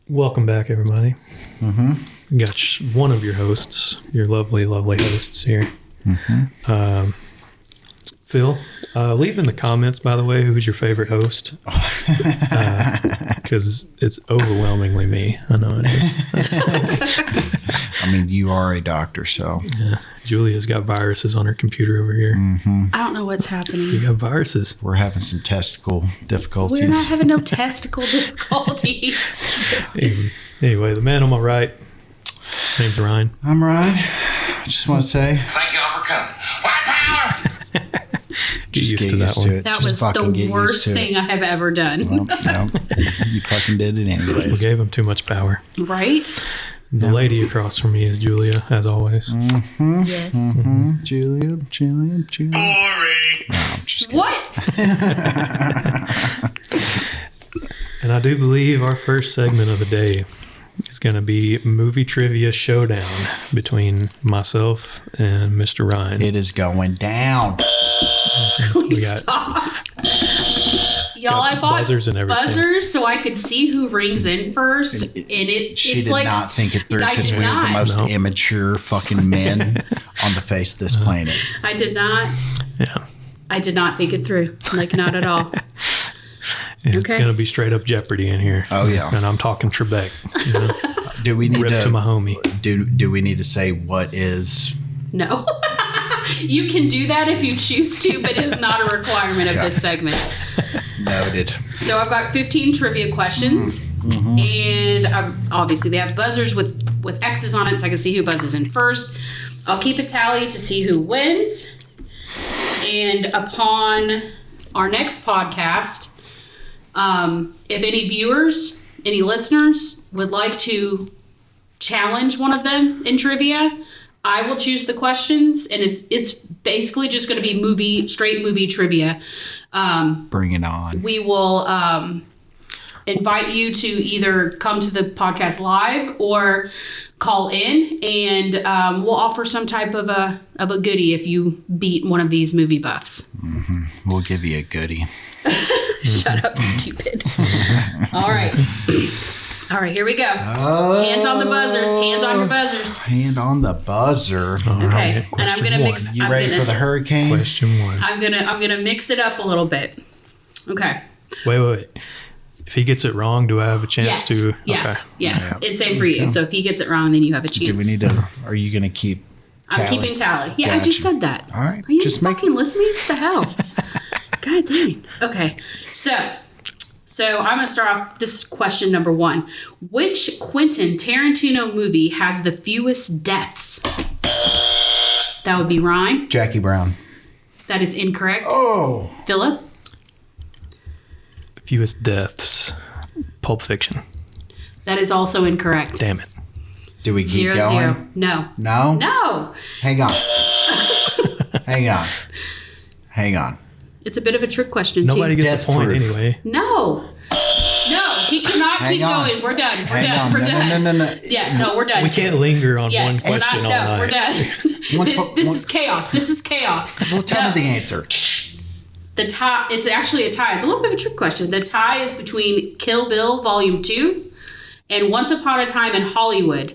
Welcome back, everybody. We got one of your hosts, your lovely, lovely hosts here. Phil, leave in the comments, by the way, who's your favorite host. Because it's overwhelmingly me. I know it is. I mean, you are a doctor, so. Yeah. Julia's got viruses on her computer over here. I don't know what's happening. You got viruses. We're having some testicle difficulties. We're not having no testicle difficulties. Anyway, the man on my right, his name's Ryan. I'm Ryan. I just want to say. Thank y'all for coming. White power! Get used to that one. it. That Just was the get worst used to thing it. I have ever done. Well, no, you fucking did it We anyways. gave him too much power. Right? The lady across from me is Julia, as always. Yes. Julia. Boring. No, I'm just kidding. What? And I do believe our first segment of the day is going to be movie trivia showdown between myself and Mr. Ryan. It is going down. We got- stop. Y'all, got I bought buzzers and everything. buzzers so I could see who rings in first. She it's did like, not think it through I because did we're the not. most No. immature fucking men on the face of this planet. I did not. Yeah. I did not think it through. Like, not at all. It's Okay. going to be straight up Jeopardy in here. Oh, yeah. And I'm talking Trebek. You know? Do we need Rip to my homie. do we need to say what is? No. You can do that if you choose to, but it's not a requirement of Okay. this segment. Noted. So I've got 15 trivia questions, and obviously they have buzzers with X's on it, so I can see who buzzes in first. I'll keep a tally to see who wins, and upon our next podcast, if any viewers, any listeners would like to challenge one of them in trivia, I will choose the questions, and it's basically just going to be straight movie trivia. Bring it on. We will invite you to either come to the podcast live or call in, and we'll offer some type of a goodie if you beat one of these movie buffs. We'll give you a goodie. Shut up, stupid. All right. All right, here we go. Hands on the buzzers. Hands on your buzzers. Hand on the buzzer. All Okay, right. and I'm Question gonna one. mix. You I'm ready gonna, for the hurricane? Question one. I'm gonna mix it up a little bit. Okay. Wait. If he gets it wrong, do I have a chance Yes. to? Yes. Okay. Yes. Yeah. It's same for you. So if he gets it wrong, then you have a chance. Do we need to? Are you going to keep? I'm tally? keeping tally. Yeah, I just Gotcha. said that. All right, Are you just fucking listening? What the hell? God dang. Okay. So I'm going to start off this question number one. Which Quentin Tarantino movie has the fewest deaths? That would be Ryan. Jackie Brown. That is incorrect. Oh. Philip. Fewest deaths. Pulp Fiction. That is also incorrect. Damn it. Do we keep 0-0. going? No. No. No. Hang on. Hang on. It's a bit of a trick question, Nobody too. gets a point Death-proof. anyway. No. No, he cannot Hang keep on. going. We're done. We're Hang done. on. We're No, done. no. Yeah, no, we're done. We can't linger on Yes, one we're question not. all No, we're night. done. This is chaos. This is chaos. Well, tell No. me the answer. The tie. It's actually a tie. It's a little bit of a trick question. The tie is between Kill Bill Volume 2 and Once Upon a Time in Hollywood,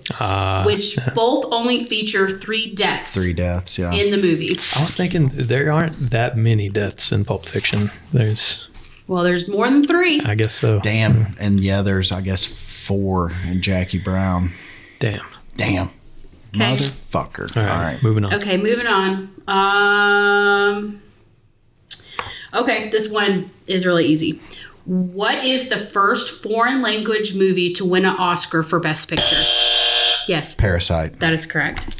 which both only feature 3 deaths. 3 deaths. Yeah. In the movie. I was thinking there aren't that many deaths in Pulp Fiction. There's more than 3. I guess so. Damn. And yeah, there's I guess 4 in Jackie Brown. Damn. Damn. Okay. Motherfucker. All right. Moving on. Okay, moving on. Okay, this one is really easy. What is the first foreign language movie to win an Oscar for Best Picture? Yes, Parasite. that is correct.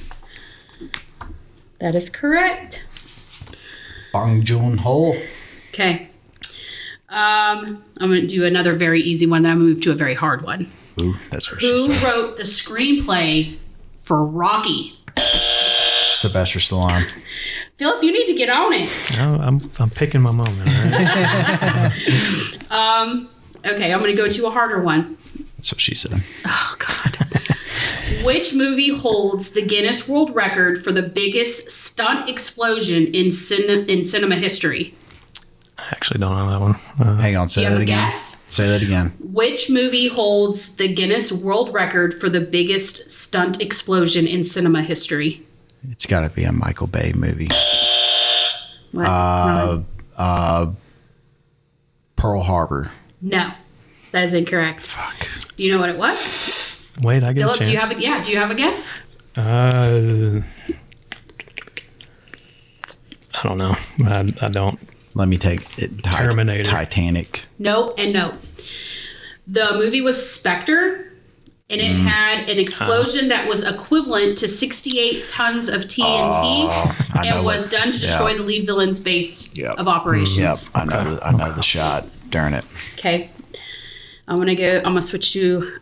That is correct. Bong Joon-ho. Okay. I'm going to do another very easy one, then I'm going to move to a very hard one. Ooh, that's what she Who said. wrote the screenplay for Rocky? Sylvester Stallone. Philip, you need to get on it. No, I'm picking my moment. All right? Okay, I'm going to go to a harder one. That's what she said. Oh, God. Which movie holds the Guinness World Record for the biggest stunt explosion in cinema history? I actually don't know that one. Hang on, say Do you have that a again. guess? Say that again. Which movie holds the Guinness World Record for the biggest stunt explosion in cinema history? It's got to be a Michael Bay movie. What? Pearl Harbor. No, that is incorrect. Fuck. Do you know what it was? Wait, I get Philip, a chance. do you have a Do you have a guess? I don't know. I don't. Let me take it. Terminator. Titanic. Nope and nope. The movie was Spectre, and it had an explosion that was equivalent to 68 tons of TNT, I know and was what- done to destroy yeah. the lead villain's base Yep. of operations. Yep, I know the shot. Darn it. Okay, I'm gonna switch to.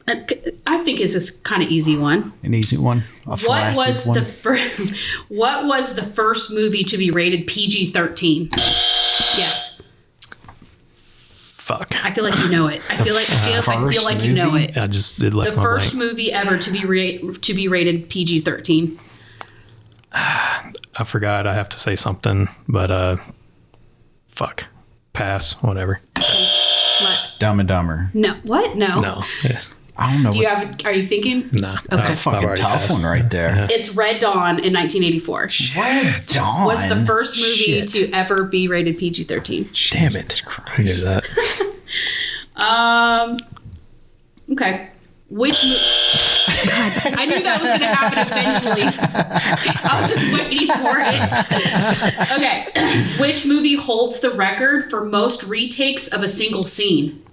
I think this is kind of easy one. An easy one. A What flaccid was one. What was the first movie to be rated PG-13? Yes, Fuck. I feel like you know it. I feel like first you know movie? it. I just it left The my first blank. movie ever to be rated PG-13. I forgot. I have to say something, but fuck. Pass. Whatever. What? Dumb and Dumber. No. What? No. No. Yeah. I don't know. Do you have? Are you thinking? Nah. That's a I've fucking already tough passed. one right there. It's Red Dawn in 1984. Red Dawn Was the first movie Shit. to ever be rated PG-13. Damn it. I knew that. Okay. Which movie? God, I knew that was going to happen eventually. I was just waiting for it. Okay. Which movie holds the record for most retakes of a single scene?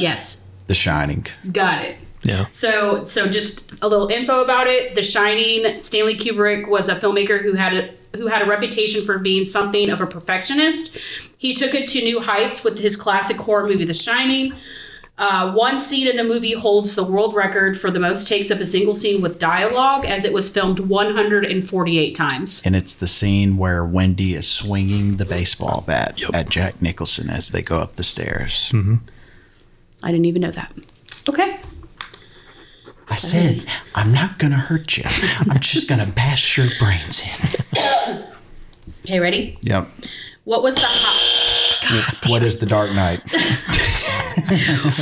Yes. The Shining. Got it. Yeah. So just a little info about it. The Shining, Stanley Kubrick was a filmmaker who had a reputation for being something of a perfectionist. He took it to new heights with his classic horror movie, The Shining. One scene in the movie holds the world record for the most takes of a single scene with dialogue, as it was filmed 148 times. And it's the scene where Wendy is swinging the baseball bat Yep. at Jack Nicholson as they go up the stairs. I didn't even know that. Okay. I said, I'm not going to hurt you. I'm just going to bash your brains in. Okay, ready? Yep. What was the What is The Dark Knight?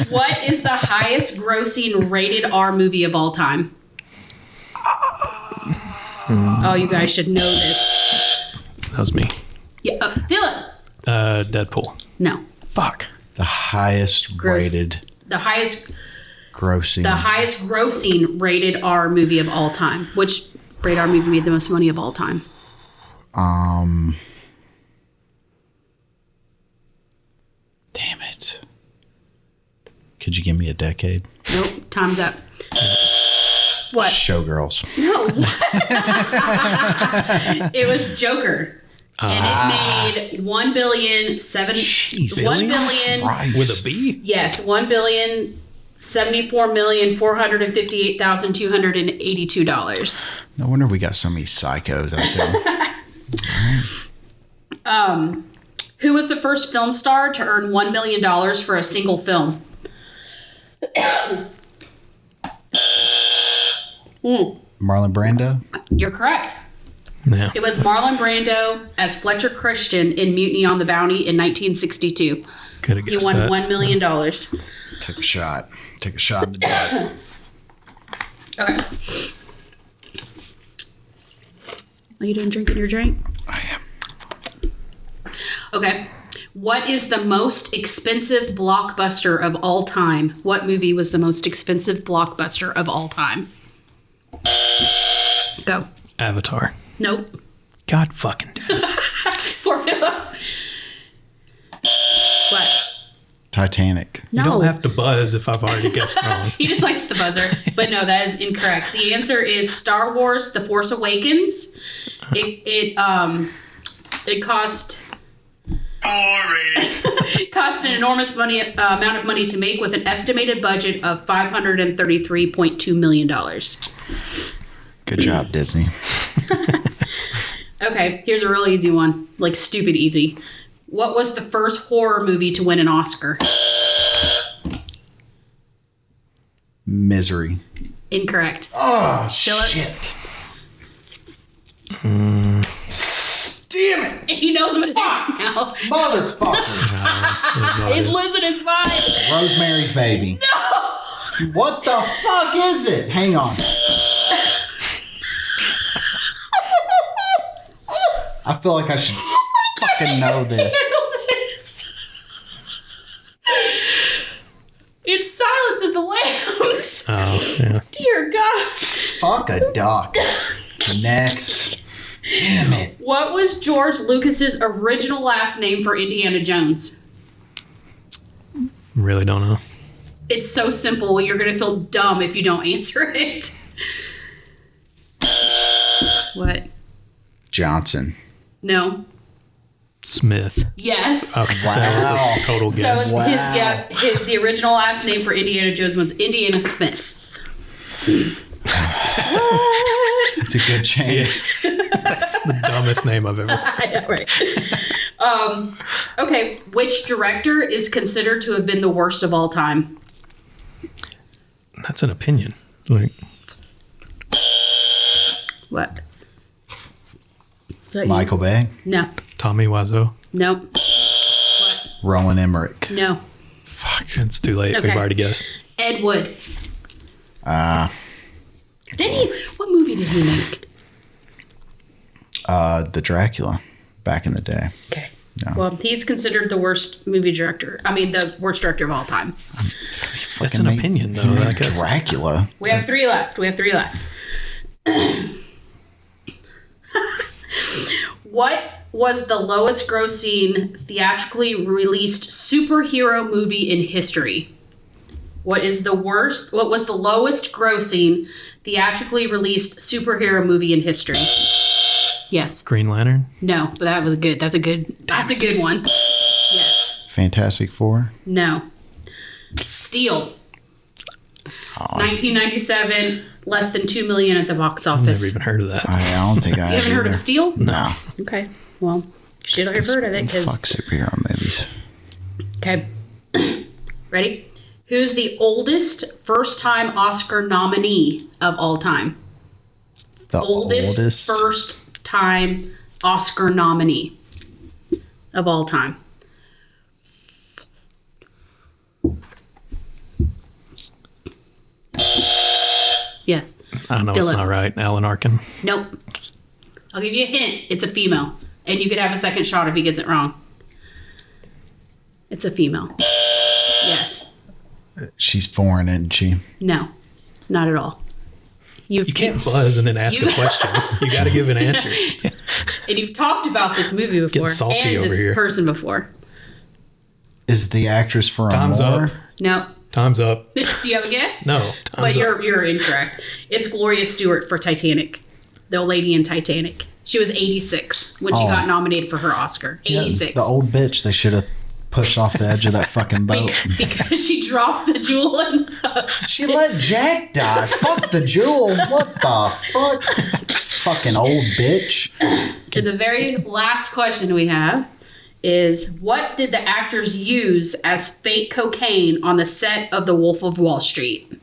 What is the highest grossing rated R movie of all time? Oh, you guys should know this. That was me. Yeah, Philip. Deadpool. No. Fuck. The highest Gross. rated The highest grossing. rated R movie of all time. Which rated R movie made the most money of all time? Damn it. Could you give me a decade? Nope. Time's up. What? Showgirls. No. It was Joker. And it made Jesus $1 billion. Christ. With a B? Yes, $1,074,458,282. No wonder we got so many psychos out there. Who was the first film star to earn $1 million for a single film? Marlon Brando? You're correct. Yeah. It was Marlon Brando as Fletcher Christian in Mutiny on the Bounty in 1962. Could have He guessed won that. $1 million. Take a shot. Take a shot in the dark. Okay. Are you done drinking your drink? I am. Okay. What is the most expensive blockbuster of all time? What movie was the most expensive blockbuster of all time? Go. Avatar. Nope. God fucking damn it. Poor Philip. What? Titanic. No. You don't have to buzz if I've already guessed wrong. He just likes the buzzer. But no, that is incorrect. The answer is Star Wars: The Force Awakens. It cost an enormous amount of money to make, with an estimated budget of $533.2 million. Good job, Disney. Okay, here's a real easy one. Like, stupid easy. What was the first horror movie to win an Oscar? Misery. Incorrect. Oh, Philip? shit. Damn it. He knows what it is now. Motherfucker. He's losing his mind. Rosemary's Baby. No. What the fuck is it? Hang on. I feel like I should fucking know this. It's Silence of the Lambs. Oh, yeah. Dear God. Fuck a duck. Next. Damn it. What was George Lucas's original last name for Indiana Jones? Really don't know. It's so simple. You're going to feel dumb if you don't answer it. What? Johnson. No. Smith. Yes. Okay. Wow. That was a total So guess. the original last name for Indiana Jones was Indiana Smith. It's a good change. That's the dumbest name I've ever heard. I know, right? Okay, which director is considered to have been the worst of all time? That's an opinion. Like, What? Is that you? Michael Bay. No. Tommy Wiseau. No. What? Roland Emmerich. No. Fuck, it's too late. Okay. We've already guessed. Ed Wood. Didn't he? What movie did he make? The Dracula back in the day. Okay. No. Well, he's considered the worst movie director. I mean, the worst director of all time. That's an opinion, though. I guess. Dracula. We have three left. What was the lowest grossing theatrically released superhero movie in history? What was the lowest grossing theatrically released superhero movie in history? Yes. Green Lantern. No, but that was good. That's a good one. Yes. Fantastic Four. No. Steel. 1997, less than $2 million at the box office. Never even heard of that. I don't think I You haven't heard of either. Steel? No. Okay. Well, you should have heard of it because. Fuck superhero movies. Okay. Ready? Who's the oldest first-time Oscar nominee of all time? The Oldest first-time Oscar nominee of all time. Yes. I know it's Philip. not right. Alan Arkin. Nope. I'll give you a hint. It's a female. And you could have a second shot if he gets it wrong. It's a female. Yes. She's foreign, isn't she? No. Not at all. You can't buzz and then ask a question. You got to give an answer. And you've talked about this movie before. salty and over this here. person before. Is the actress for Time's Amour? up. No. Time's up. Do you have a guess? No. But Time's up. you're incorrect. It's Gloria Stewart for Titanic. The old lady in Titanic. She was 86 when she got nominated for her Oscar. 86. Yeah, the old bitch. They should have pushed off the edge of that fucking boat. Because she dropped the jewel in. She let Jack die. Fuck the jewel. What the fuck? Fucking old bitch. And the very last question we have is, what did the actors use as fake cocaine on the set of The Wolf of Wall Street?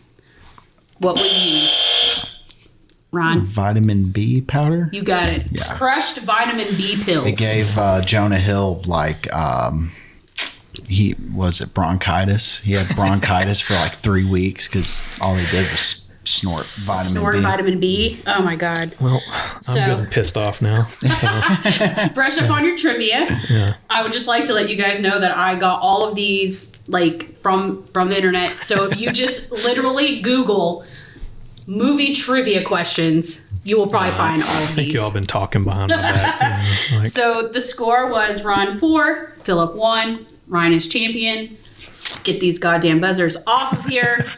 What was used? Ron, Vitamin B powder. you got it. Yeah. Crushed vitamin B pills. It gave Jonah Hill he was it bronchitis. He had bronchitis for like 3 weeks because all he did was snort vitamin B. Oh my God. Well, So- I'm getting pissed off now. So, Brush up on your trivia. yeah. I would just like to let you guys know that I got all of these from the internet. So if you just literally Google movie trivia questions, you will probably find all I of think these. you all been talking behind my back. You know, like, So the score was Ron 4, Philip 1. Ryan is champion. Get these goddamn buzzers off of here.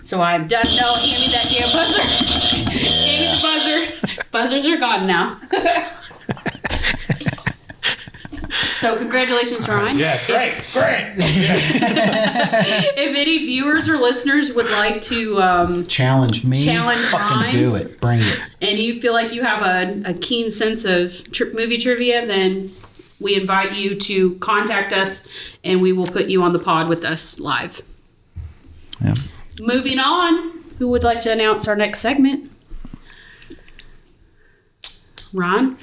So I'm done. No, hand me that damn buzzer. Hand me the buzzer. Buzzers are gone now. So congratulations, Ryan. yeah, great. If any viewers or listeners would like to, Challenge me. Challenge Fucking mine. do it. Bring it. and you feel like you have a keen sense of movie trivia, then we invite you to contact us and we will put you on the pod with us live. Yeah. Moving on. Who would like to announce our next segment? Ron?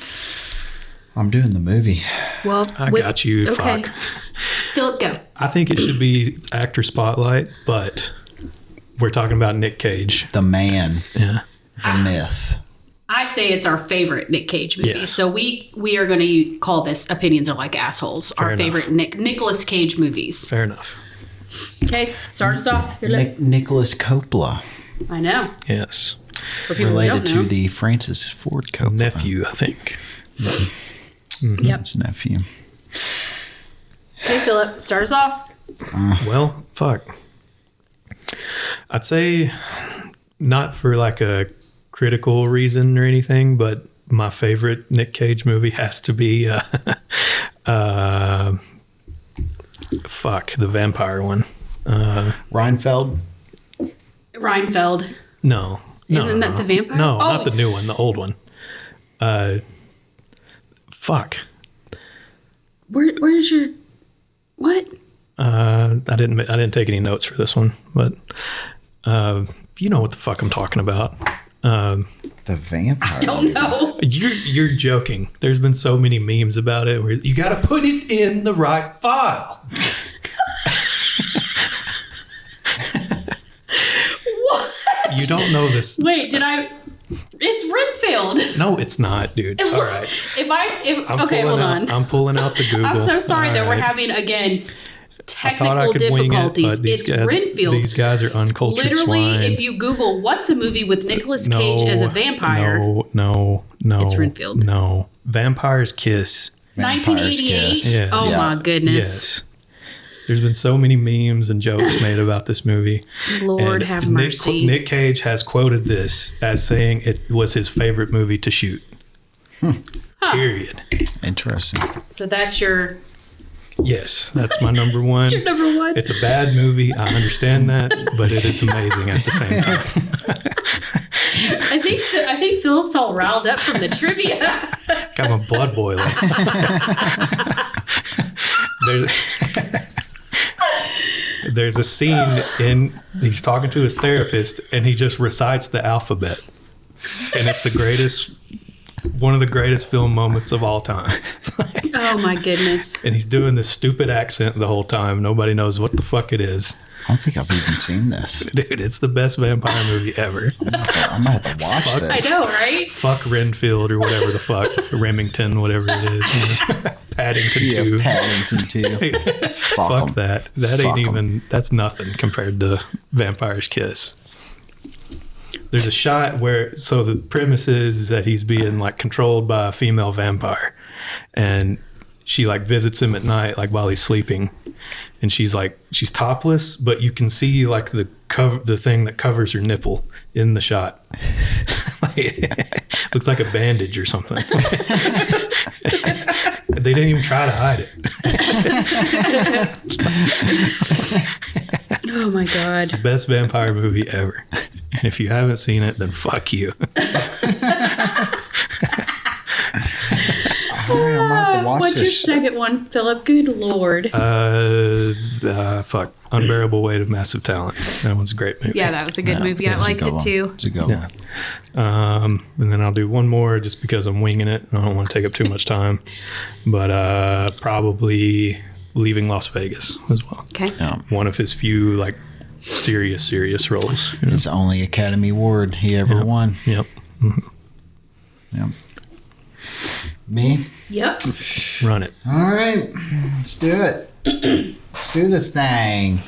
I'm doing the movie. Well, I got you. Okay. Fuck. Philip, go. I think it should be actor spotlight, but we're talking about Nic Cage. The man, Yeah. the myth. I say it's our favorite Nic Cage movie. Yes. So we are going to call this Opinions Are Like Assholes. Fair our enough. favorite Nicolas Cage movies. Fair enough. Okay, start us off. Your lip. Nicholas Coppola, I know. Yes. For people who related don't know. to the Francis Ford Coppola. Nephew, I think. Yep. His nephew. Okay, Philip, start us off. Well, fuck. I'd say not for like a critical reason or anything, but my favorite Nic Cage movie has to be the vampire one. Reinfeld. Reinfeld. No. Isn't that the vampire? No, Oh. not the new one, the old one. Fuck. Where's your... What? I didn't take any notes for this one, but you know what the fuck I'm talking about. The vampire. Don't know. You're joking. There's been so many memes about it where you got to put it in the right file. What? You don't know this. Wait, did I... It's Renfield. No, it's not, dude. All right. Okay, hold on. I'm pulling out the Google. I'm so sorry All that we're right. having, again, I thought I technical could wing it, difficulties. but these It's guys, Renfield. These guys are uncultured Literally, swine. if you Google what's a movie with Nicolas Cage as a vampire, No. It's Renfield. No. Vampire's Kiss. Vampire's 1988. Kiss. Yes. Oh Yeah. my goodness. Yes. There's been so many memes and jokes made about this movie. Lord And have mercy. Nick Cage has quoted this as saying it was his favorite movie to shoot. Period. Interesting. So that's your Yes, that's my number one. your number one. It's a bad movie. I understand that, but it is amazing at the same time. I think Philip's all riled up from the trivia. Got my blood boiling. There's a scene he's talking to his therapist and he just recites the alphabet. And it's one of the greatest film moments of all time. Oh my goodness. And he's doing this stupid accent the whole time. Nobody knows what the fuck it is. I don't think I've even seen this. Dude, it's the best vampire movie ever. I'm gonna have to watch this. I know, right? Fuck Renfield or whatever the fuck. Remington, whatever it is. Paddington Yeah, 2. Paddington too. Fuck 'em. that. That Fuck ain't 'em. even, that's nothing compared to Vampire's Kiss. There's a shot where, so the premise is that he's being like controlled by a female vampire. And she like visits him at night, like while he's sleeping. And she's topless, but you can see like the thing that covers her nipple in the shot. Looks like a bandage or something. They didn't even try to hide it. Oh my god. It's the best vampire movie ever. And if you haven't seen it, then fuck you. All right, I'm gonna have to watch What's your this. second one, Philip? Good lord. Fuck. Unbearable Weight of Massive Talent. That one's a great movie. Yeah, that was a good movie. I It's a liked good it one. too. It's a good one. Yeah. And then I'll do one more just because I'm winging it. I don't want to take up too much time. But probably Leaving Las Vegas as well. Okay. Yeah. One of his few like serious roles. You know? It's the only Academy Award he ever won. Yep. Yep. Me? Yep. Run it. All right, let's do it. Let's do this thing.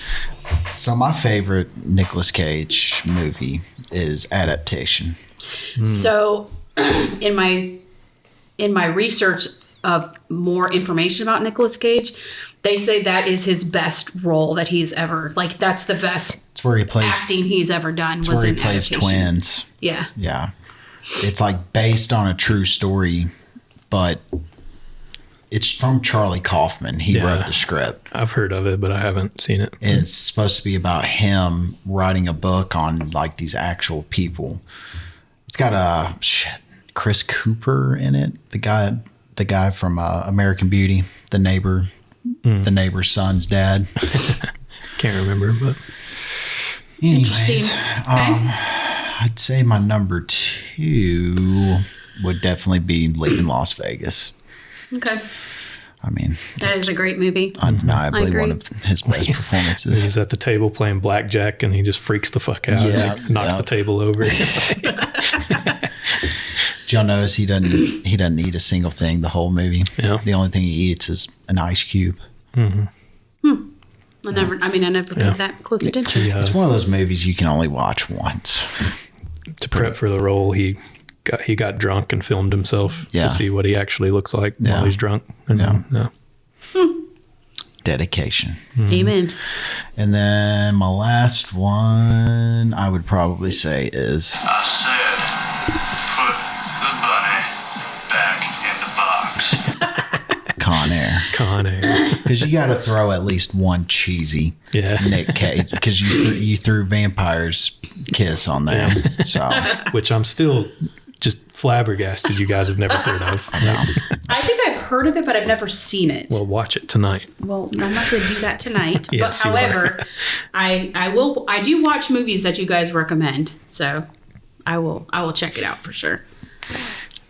So my favorite Nicolas Cage movie is Adaptation. So, in my research of more information about Nicolas Cage, they say that is his best role that he's ever, like, that's the best It's where he plays. acting he's ever done. It's Was where he in plays Adaptation. twins. Yeah. Yeah, it's like based on a true story, but it's from Charlie Kaufman. He Yeah. wrote the script. I've heard of it, but I haven't seen it. And it's supposed to be about him writing a book on like these actual people. It's got Chris Cooper in it. The guy from American Beauty, the neighbor's son's dad. Can't remember, but Interesting. Okay. I'd say my number 2 would definitely be Leaving Las Vegas. Okay. I mean, That is a great movie. I undeniably agree. one of his best performances. He's at the table playing blackjack and he just freaks the fuck out. Yeah, and knocks the table over. Did y'all notice he doesn't eat a single thing the whole movie? Yeah. The only thing he eats is an ice cube. I never paid that close attention. Yeah. It's one of those movies you can only watch once. To prep for the role, he got drunk and filmed himself Yeah. to see what he actually looks like Yeah. while he's drunk. And Dedication. Amen. And then my last one, I would probably say is I said, put the bunny back in the box. Con Air. Con Air. Because you got to throw at least one cheesy Yeah. Nic Cage. Because you threw Vampire's Kiss on there. So Which I'm still just flabbergasted you guys have never heard of. I think I've heard of it, but I've never seen it. Well, watch it tonight. Well, I'm not going to do that tonight. Yes, but you however, I will. I do watch movies that you guys recommend, so I will check it out for sure.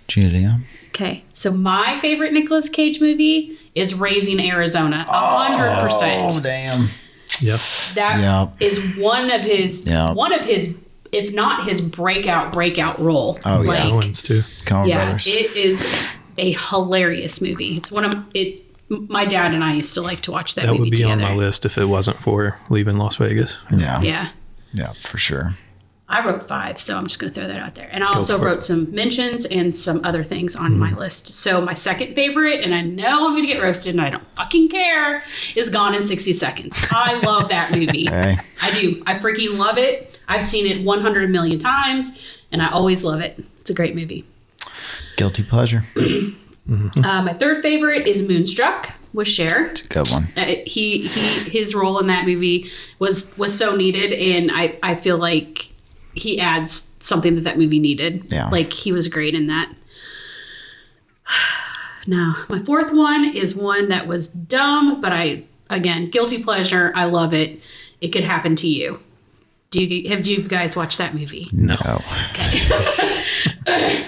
Julia. Okay, so my favorite Nicolas Cage movie is Raising Arizona. 100%. Oh, damn. Yep. That is one of his, Yeah. if not his breakout role. Oh, yeah. That one's too. Coen Yeah, Brothers. it is a hilarious movie. It's one of it. My dad and I used to like to watch that That movie would be together. on my list if it wasn't for Leaving Las Vegas. Yeah. Yeah, For sure. I wrote 5, so I'm just going to throw that out there. And I also for it. wrote some mentions and some other things on my list. So my second favorite, and I know I'm going to get roasted and I don't fucking care, is Gone in 60 Seconds. I love that movie. Hey. I do. I freaking love it. I've seen it 100 million times, and I always love it. It's a great movie. Guilty pleasure. My third favorite is Moonstruck with Cher. Good one. His role in that movie was so needed, and I feel like he adds something that movie needed. Yeah. Like, he was great in that. Now, my fourth one is one that was dumb, but again, guilty pleasure. I love it. It Could Happen to You. Have you guys watched that movie? No.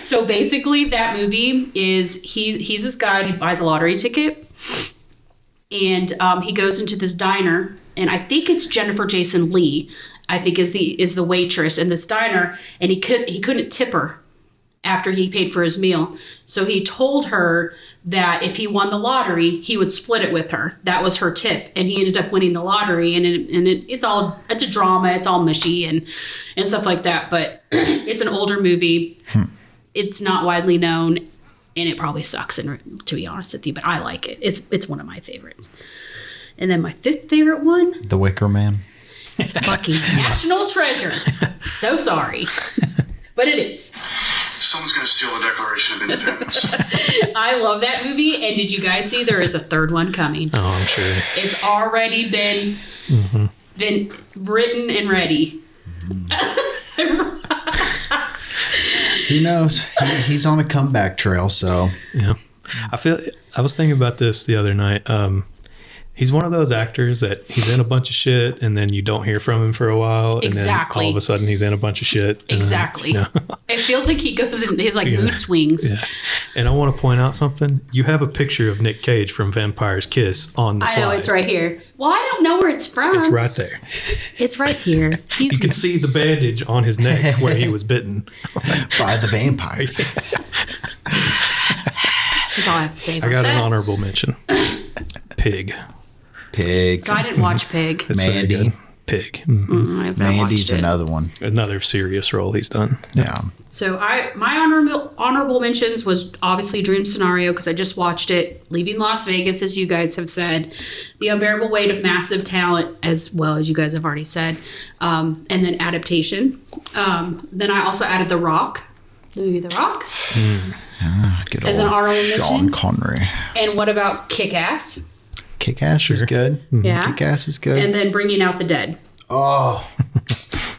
So basically, that movie is he's this guy who buys a lottery ticket, and he goes into this diner, and I think it's Jennifer Jason Leigh, I think is the waitress in this diner, and he couldn't tip her after he paid for his meal, so he told her that if he won the lottery, he would split it with her. That was her tip, and he ended up winning the lottery. And it's a drama, it's all mushy and stuff like that. But it's an older movie. It's not widely known, and it probably sucks. And to be honest with you, but I like it. It's one of my favorites. And then my fifth favorite one, The Wicker Man. is fucking National Treasure. So sorry, but it is. Someone's going to steal the Declaration of Independence. I love that movie. And did you guys see there is a third one coming? Oh, I'm sure. It's already been written and ready. Who knows? He's on a comeback trail, so Yeah. I was thinking about this the other night. He's one of those actors that he's in a bunch of shit and then you don't hear from him for a while. And Exactly. then all of a sudden he's in a bunch of shit. And Exactly. yeah. It feels like he goes in his mood swings. Yeah. And I want to point out something. You have a picture of Nic Cage from Vampire's Kiss on the I slide. know, it's right here. Well, I don't know where it's from. It's right there. It's right here. You can see the bandage on his neck where he was bitten. by the vampire. That's all I have to say I about got that. an honorable mention. Pig. Pig. So I didn't watch Pig. That's very Mandy. good. Pig. Mhm. I've not Mandy's watched it. another one. Another serious role he's done. Yeah. So my honorable mentions was obviously Dream Scenario, because I just watched it. Leaving Las Vegas, as you guys have said. The Unbearable Weight of Massive Talent, as well as you guys have already said. And then Adaptation. Then I also added The Rock. The movie The Rock. Good As an old honorable Sean mention? Connery. And what about Kick-Ass? Kick-Ass is good. Yeah. Kick-Ass is good. And then Bringing Out the Dead. Oh,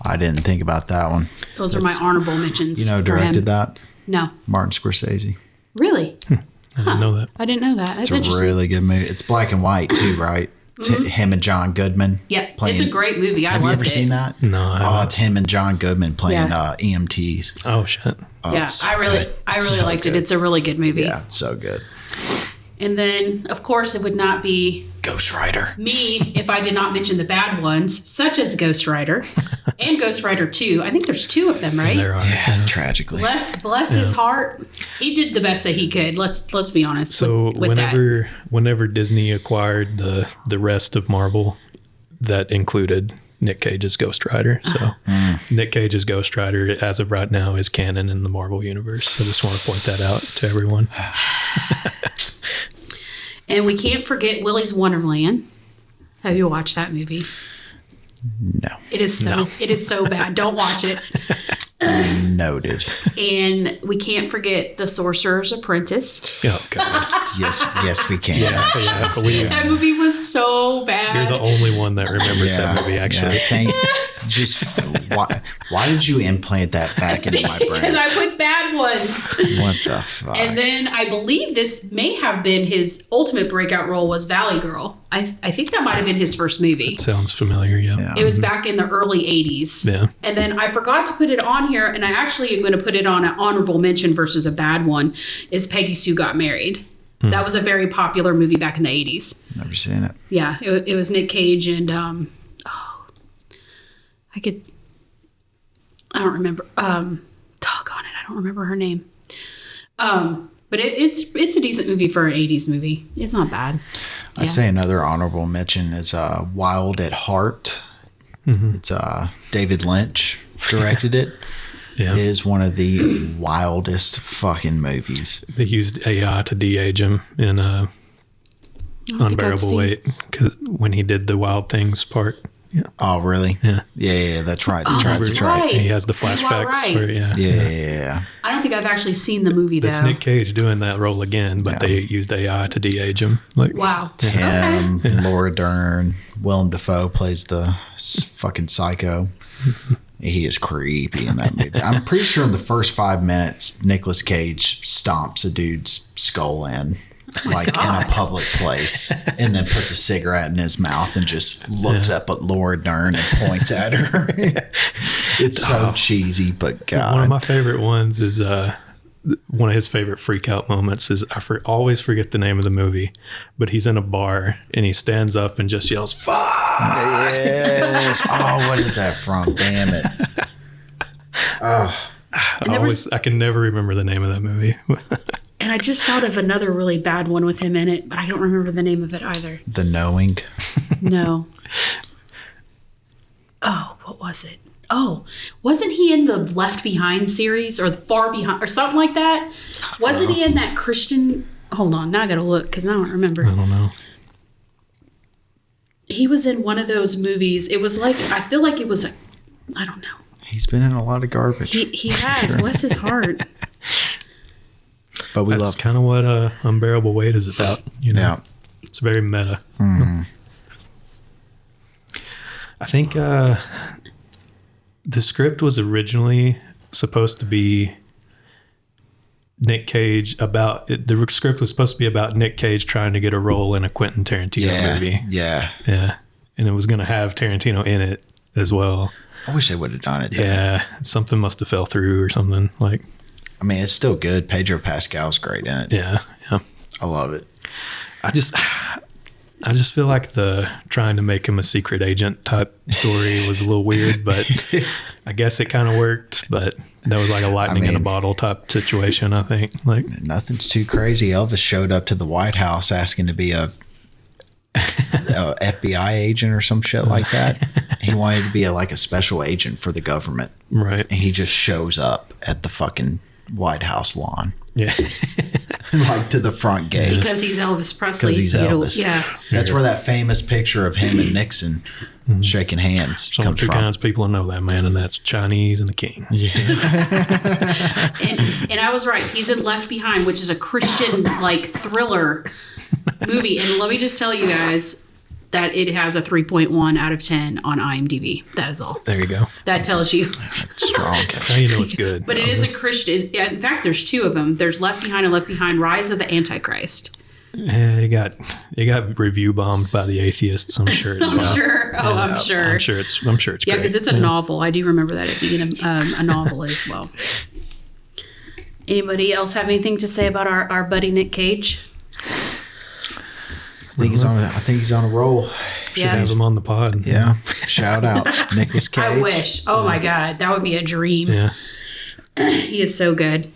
I didn't think about that one. Those are my honorable mentions. You know, who for him. directed that? No. Martin Scorsese. Really? I didn't know that. I didn't know that. That's It's a interesting. really good movie. It's black and white too, right? Him and John Goodman. Yep, playing- it's a great movie. I Have you loved ever it. seen that? No, I Oh, haven't. it's him and John Goodman playing Yeah. EMTs. Oh shit. Oh, Yeah, it's I really good. liked it. good. It's a really good movie. Yeah, it's so good. And then, of course, it would not be Ghost Rider. me if I did not mention the bad ones, such as Ghost Rider and Ghost Rider 2. I think there's 2 of them, right? There are. Yeah, tragically. Bless his heart. He did the best that he could. Let's be honest. So with that. whenever Disney acquired the rest of Marvel, that included Nic Cage's Ghost Rider. So Nic Cage's Ghost Rider, as of right now, is canon in the Marvel universe. So I just want to point that out to everyone. And we can't forget Willy's Wonderland. Have you watched that movie? No. It is so bad. Don't watch it. Noted. And we can't forget The Sorcerer's Apprentice. Oh god. Yes, we can. Yeah. That movie was so bad. You're the only one that remembers that movie, actually. Why did you implant that back into my Because brain? I put bad ones. What the fuck? And then I believe this may have been his ultimate breakout role was Valley Girl. I think that might have been his first movie. Sounds familiar, yeah. It was back in the early 80s. Yeah. And then I forgot to put it on here, and I actually am going to put it on an honorable mention versus a bad one, is Peggy Sue Got Married. That was a very popular movie back in the 80s. Never seen it. Yeah, it was Nic Cage and, I don't remember. Doggone it, I don't remember her name. But it's a decent movie for an 80s movie. It's not bad. I'd say another honorable mention is Wild at Heart. It's David Lynch directed it. Yeah. It is one of the wildest fucking movies. They used AI to de-age him in Unbearable seen- Weight when he did the Wild Things part. Yeah. Oh, really? Yeah. Yeah, that's right. That's that's right. right. He has the You are flashbacks. right. Where, Yeah. I don't think I've actually seen the movie, though. That's Nic Cage doing that role again, but they used AI to de-age him. Like, Wow. Him, Laura Dern, Willem Dafoe plays the fucking psycho. He is creepy in that movie. I'm pretty sure in the first 5 minutes, Nicolas Cage stomps a dude's skull in, like in a public place, and then puts a cigarette in his mouth and just looks up at Laura Dern and points at her. It's so cheesy, but God. One of my favorite ones is one of his favorite freak out moments is always forget the name of the movie, but he's in a bar and he stands up and just yells "fuck." Yes. Oh, what is that from? Damn it. I can never remember the name of that movie. And I just thought of another really bad one with him in it, but I don't remember the name of it either. The Knowing. No. Oh, what was it? Oh, wasn't he in the Left Behind series or Far Behind or something like that? Wasn't he in that Christian? Hold on, now I gotta look because I don't remember. I don't know. He was in one of those movies. It was like, I feel like it was I don't know. He's been in a lot of garbage. He has. Bless his heart. But we That's love kind of what Unbearable Weight is about. You know, Yeah. It's very meta. I think the script was originally supposed to be Nic Cage the script was supposed to be about Nic Cage trying to get a role in a Quentin Tarantino movie. Yeah. Yeah. And it was going to have Tarantino in it as well. I wish they would have done it. Yeah. Something must have fell through or something. Like, I mean, it's still good. Pedro Pascal's great in it. yeah. Yeah. I love it. I just feel like the trying to make him a secret agent type story was a little weird, but I guess it kind of worked. But that was like a lightning in a bottle type situation, I think. Like, Nothing's too crazy. Elvis showed up to the White House asking to be a FBI agent or some shit like that. He wanted to be a special agent for the government. right. And he just shows up at the fucking White House lawn, Yeah. like to the front gate. Because he's Elvis Presley. Because he's Elvis. Yeah. That's where that famous picture of him and Nixon shaking hands There's only comes two from. kinds of people that know that, man, and that's Chinese and the king. And I was right. He's in Left Behind, which is a Christian thriller movie. And let me just tell you guys that it has a 3.1 out of 10 on IMDb. That is all. There you go. That tells you. Strong. That's how you know it's good. But it is a Christian. In fact, there's 2 of them. There's Left Behind and Left Behind Rise of the Antichrist. It got review bombed by the atheists. I'm sure. I'm sure. Oh, I'm sure. I'm sure it's Yeah, great. because it's a novel. I do remember that it being a novel as well. Anybody else have anything to say about our buddy Nic Cage? I think he's on a roll. Should have him on the pod. Yeah. Shout out Nicolas Cage. I wish. Oh my God, that would be a dream. Yeah. He is so good.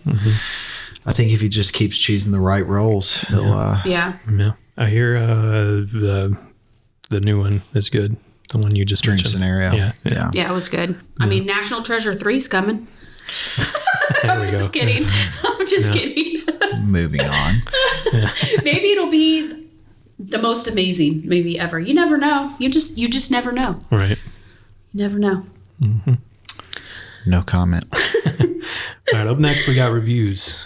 I think if he just keeps choosing the right roles, he'll. Yeah. Yeah. I hear the new one is good. The one you just Dream mentioned. Scenario. Yeah. Yeah, it was good. I mean, National Treasure 3's coming. There we I'm just go. kidding. I'm just kidding. Moving on. Maybe it'll be the most amazing movie ever. You never know. You just never know. Right. You never know. No comment. All right. Up next, we got reviews.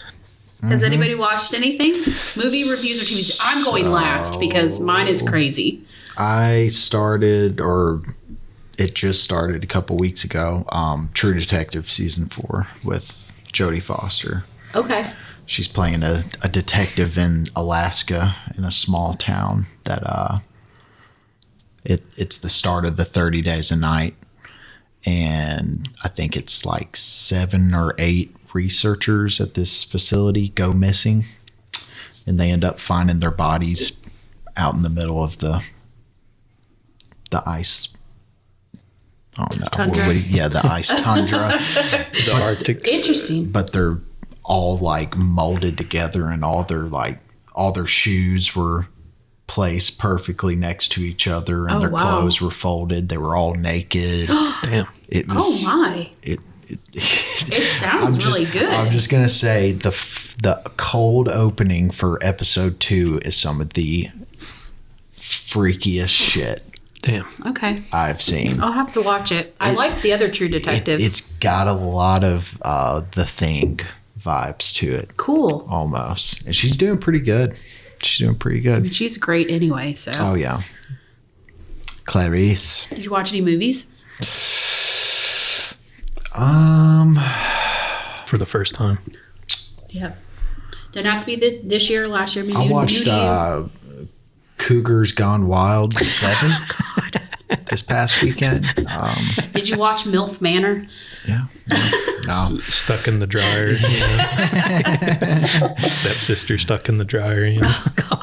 Has anybody watched anything? Movie reviews or TV? I'm going last because mine is crazy. I started, or it just started a couple weeks ago, True Detective season 4 with Jodie Foster. Okay. She's playing a detective in Alaska in a small town that it's the start of the 30 Days a Night. And I think it's like 7 or 8 researchers at this facility go missing. And they end up finding their bodies out in the middle of the ice. Oh no. Tundra? The ice tundra. The Arctic. Interesting. But they're all like molded together, and all their shoes were placed perfectly next to each other, and Oh, their wow. clothes were folded. They were all naked. Damn. It was. Oh my. It It sounds really good. I'm just gonna say the cold opening for episode 2 is some of the freakiest shit Damn. Okay. I've seen. I'll have to watch it. I like the other True Detectives. It's got a lot of The Thing vibes to it, cool. almost, and she's doing pretty good. She's doing pretty good. She's great anyway, so. Oh yeah, Clarice. Did you watch any movies? For the first time. Yeah. Didn't have to be this year or last year. I watched Cougars Gone Wild 7 this past weekend. Did you watch MILF Manor? Yeah. No. Stuck in the dryer. You know? Stepsister stuck in the dryer. You know?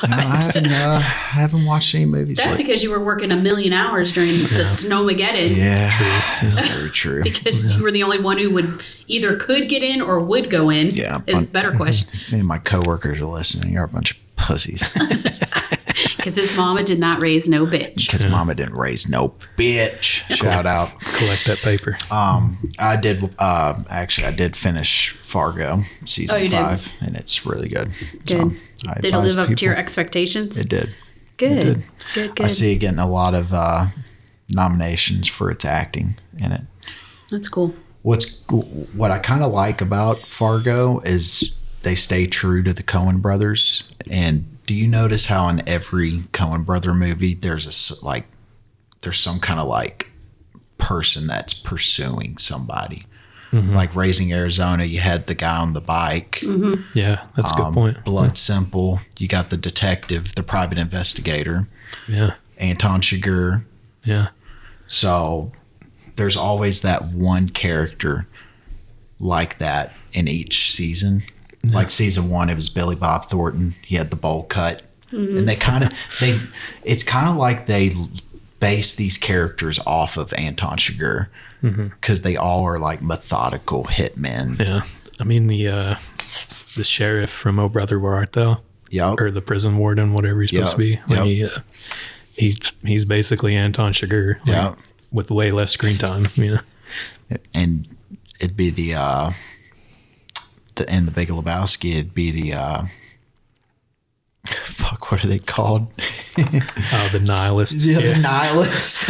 I haven't watched any movies. That's lately. because you were working a million hours during the Snowmageddon. Yeah, that's very true. Because you were the only one who could get in or would go in. Yeah, Is a better question. If any of my coworkers are listening, you're a bunch of pussies. Because his mama did not raise no bitch. Because mama didn't raise no bitch. Shout out. Collect that paper. I did finish Fargo season you did? 5, and it's really good. Good. I Did it advise live up to your people- expectations? It did. Good. Good. I see it getting a lot of nominations for its acting in it. That's cool. What I kind of like about Fargo is they stay true to the Coen brothers. And do you notice how in every Coen brother movie there's some kind of like person that's pursuing somebody? Like Raising Arizona, you had the guy on the bike. Yeah, that's a good point. Blood Simple, you got the detective, the private investigator, Yeah. Anton Chigurh. Yeah. So there's always that one character like that in each season. Like season 1, it was Billy Bob Thornton. He had the bowl cut. And it's kind of like they base these characters off of Anton Chigurh because they all are like methodical hitmen. Yeah. I mean, the sheriff from Oh Brother, Where Art Thou? Yep. Or the prison warden, whatever he's supposed to be. Like, he's basically Anton Chigurh. Like, Yeah. With way less screen time, you know. And it'd be in the Big Lebowski, it'd be what are they called? Oh, the nihilists. The nihilists.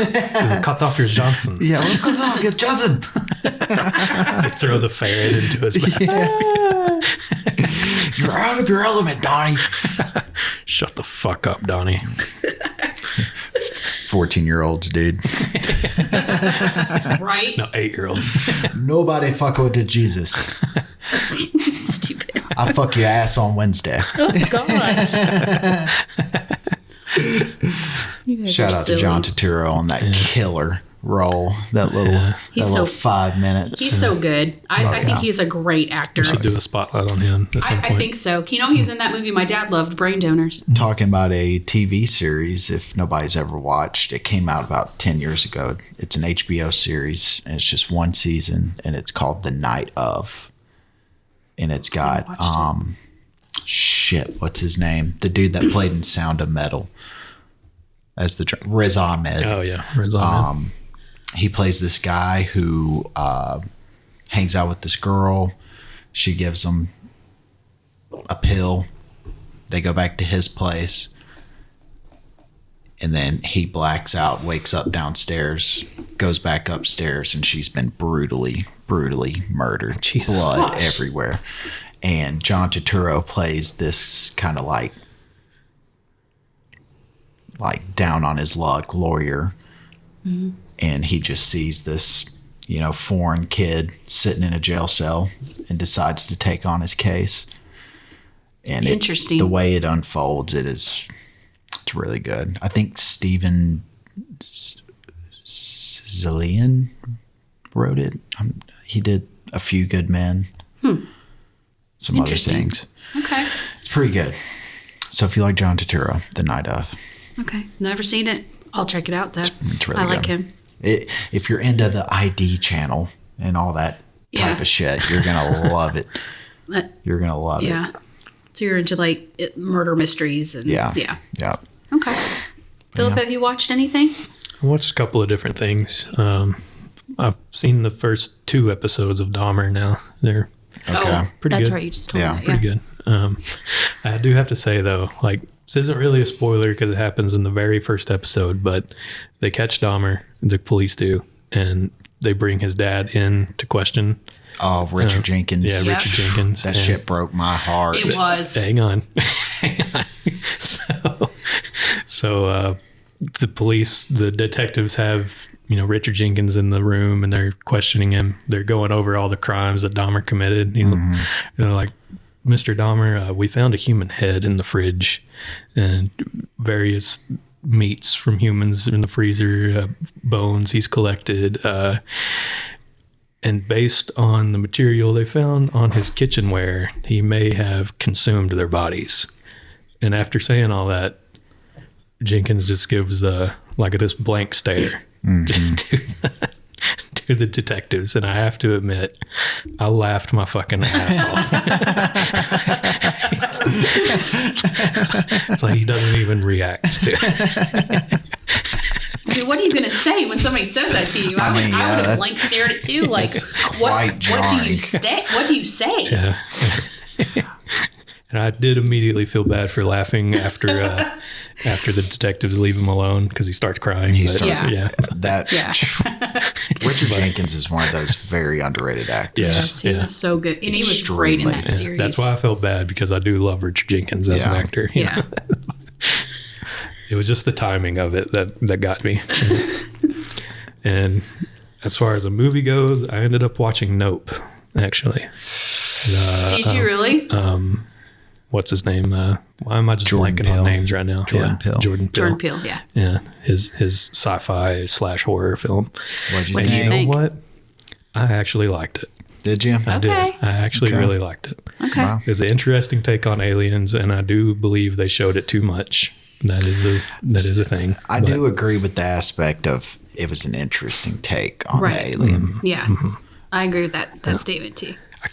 Cut off your Johnson. Yeah, look, get Johnson. They throw the ferret into his back. You're out of your element, Donnie. Shut the fuck up, Donnie. 14-year-olds, dude. Right? No, 8-year-olds. Nobody fuck with Jesus. Stupid. I fuck your ass on Wednesday. Oh gosh. You guys Shout are out to silly. John Turturro on that killer role. That little, He's little so- 5 minutes. He's so good. I think yeah. he's a great actor. We should do a spotlight on him at some point. I think so. You know, he was in that movie my dad loved, Brain Donors. Talking about a TV series, if nobody's ever watched, it came out about 10 years ago. It's an HBO series, and it's just one season, and it's called The Night Of. And it's got, what's his name? The dude that played in Sound of Metal as the Riz Ahmed. Oh yeah, Riz Ahmed. He plays this guy who hangs out with this girl. She gives him a pill. They go back to his place. And then he blacks out, wakes up downstairs, goes back upstairs, and she's been brutally murdered. Jesus. Blood Gosh. everywhere. And John Turturro plays this kind of like down on his luck lawyer. Mm-hmm. And he just sees this, foreign kid sitting in a jail cell and decides to take on his case. And Interesting. the way it unfolds, it's really good. I think Steven Zillian wrote it. He did A Few Good Men. Some other Interesting. things. Okay. It's pretty good. So if you like John Turturro, The Night Of. Okay. Never seen it. I'll check it out though. It's really I like good. him. If you're into the ID channel and all that type Yeah. of shit, you're gonna love it. Uh, You're gonna love it. Yeah. So you're into murder mysteries and Yeah. Yeah. Yeah. Okay. Philip, have you watched anything? I watched a couple of different things. I've seen the first 2 episodes of Dahmer now. They're Okay. pretty That's good. right. You just told Yeah. me that. Pretty good. I do have to say though, this isn't really a spoiler because it happens in the very first episode, but they catch Dahmer, the police do, and they bring his dad in to question. Oh, Richard Jenkins. Yeah, Yeah. Richard Jenkins. That and- shit broke my heart. It was. Hang on. Hang on. So the police, the detectives have, Richard Jenkins in the room and they're questioning him. They're going over all the crimes that Dahmer committed. And they're like, Mr. Dahmer, we found a human head in the fridge and various meats from humans in the freezer, bones he's collected. And based on the material they found on his kitchenware, he may have consumed their bodies. And after saying all that, Jenkins just gives this blank stare to the detectives. And I have to admit, I laughed my fucking ass off. It's like he doesn't even react to it. I mean, what are you going to say when somebody says that to you? I would that's- have blank stared at too. Like, quite what do jarring. you say? What do you say? Yeah. And I did immediately feel bad for laughing after the detectives leave him alone because he starts crying. Yeah. That Yeah. Richard Jenkins is one of those very underrated actors. Yes, he was so good, and he was great in that Extremely. series. That's why I felt bad because I do love Richard Jenkins as an Yeah. actor. you Yeah. know. It was just the timing of it that got me. And as far as a movie goes, I ended up watching Nope, actually. Did you really? What's his name? Why am I just Jordan blanking Peele. on names right now? Jordan Peele. Jordan Peele. Jordan Peele. Yeah. Yeah, his sci-fi / horror film. What'd you And think? you know think? what? I actually liked it. Did you? I did. Okay. I actually Okay. really liked it. Okay. Wow. It's an interesting take on aliens, and I do believe they showed it too much. That is a thing. I But do agree with the aspect of it was an interesting take on Right. the alien. Yeah. I agree with that statement too. I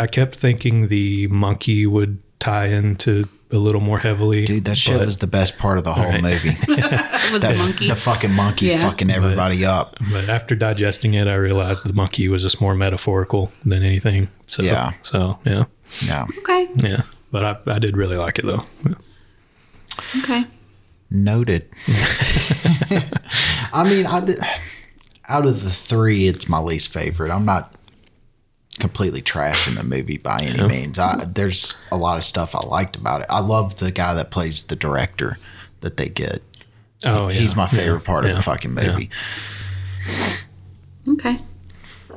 kept thinking the monkey would tie into a little more heavily. Dude, that shit but- was the best part of the whole Right. movie. It was the monkey. The fucking monkey Yeah. fucking everybody up. But after digesting it, I realized the monkey was just more metaphorical than anything. So Yeah. So yeah. Yeah. Okay. Yeah. But I did really like it though. Okay. Noted. I mean, out of the 3, it's my least favorite. I'm not completely trashing the movie by any means. There's a lot of stuff I liked about it. I love the guy that plays the director that they get. Oh yeah. He's my favorite part of Yeah. the fucking movie. Okay.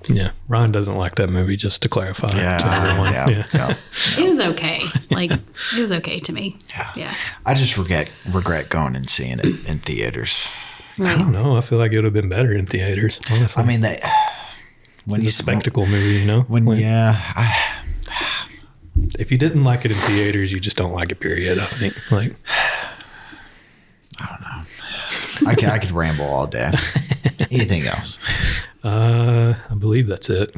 Yeah, Ron doesn't like that movie. Just to clarify to everyone. Yeah. It was okay. Like, it was okay to me. Yeah. I just regret going and seeing it in theaters. I don't know. I feel like it would have been better in theaters. Honestly, I mean, when it's a spectacle movie, you know. If you didn't like it in theaters, you just don't like it. Period. I think. Like, I don't know. I could ramble all day. Anything else? I believe that's it.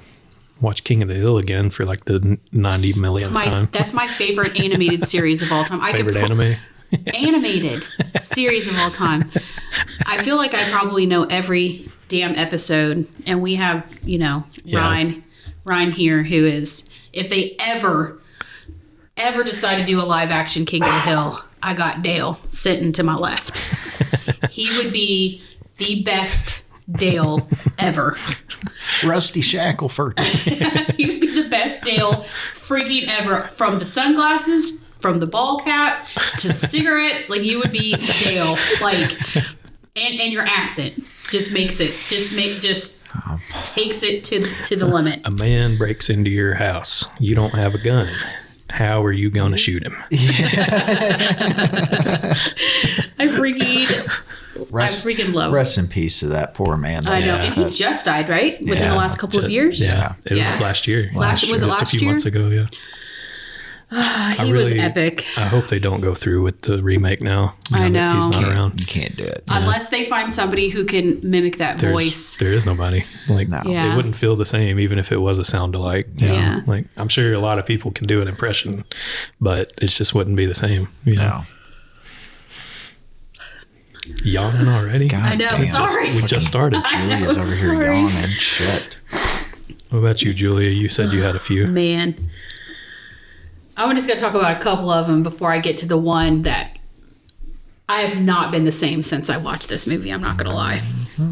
Watch King of the Hill again for like the 90 millionth time. That's my favorite animated series of all time. Favorite anime? Animated series of all time. I feel like I probably know every damn episode, and we have, Ryan here, who is, if they ever decide to do a live action King of the Hill, I got Dale sitting to my left. He would be the best Dale ever. Rusty Shackleford. He would be the best Dale freaking ever. From the sunglasses, from the ball cap to cigarettes, like, you would be Dale. Like, and your accent just makes it, takes it to the limit. A man breaks into your house. You don't have a gun. How are you going to shoot him? I freaking love. Rest in peace to that poor man. I know, and he just died, right? Within the last couple of years. Yeah, it was last year. Was it Just last a few year? months ago. Yeah. He was epic. I hope they don't go through with the remake now. I that he's know. not around. You can't do it. Unless they find somebody who can mimic that voice. There is nobody. Like, Yeah. it wouldn't feel the same even if it was a sound alike. Yeah. Like, I'm sure a lot of people can do an impression, but it just wouldn't be the same. You know? No. Yawning already? God I know, damn. sorry. We just started. Julia's I'm over here sorry. yawning. Shit. What about you, Julia? You said you had a few. Man. I'm just going to talk about a couple of them before I get to the one that I have not been the same since I watched this movie. I'm not going to lie.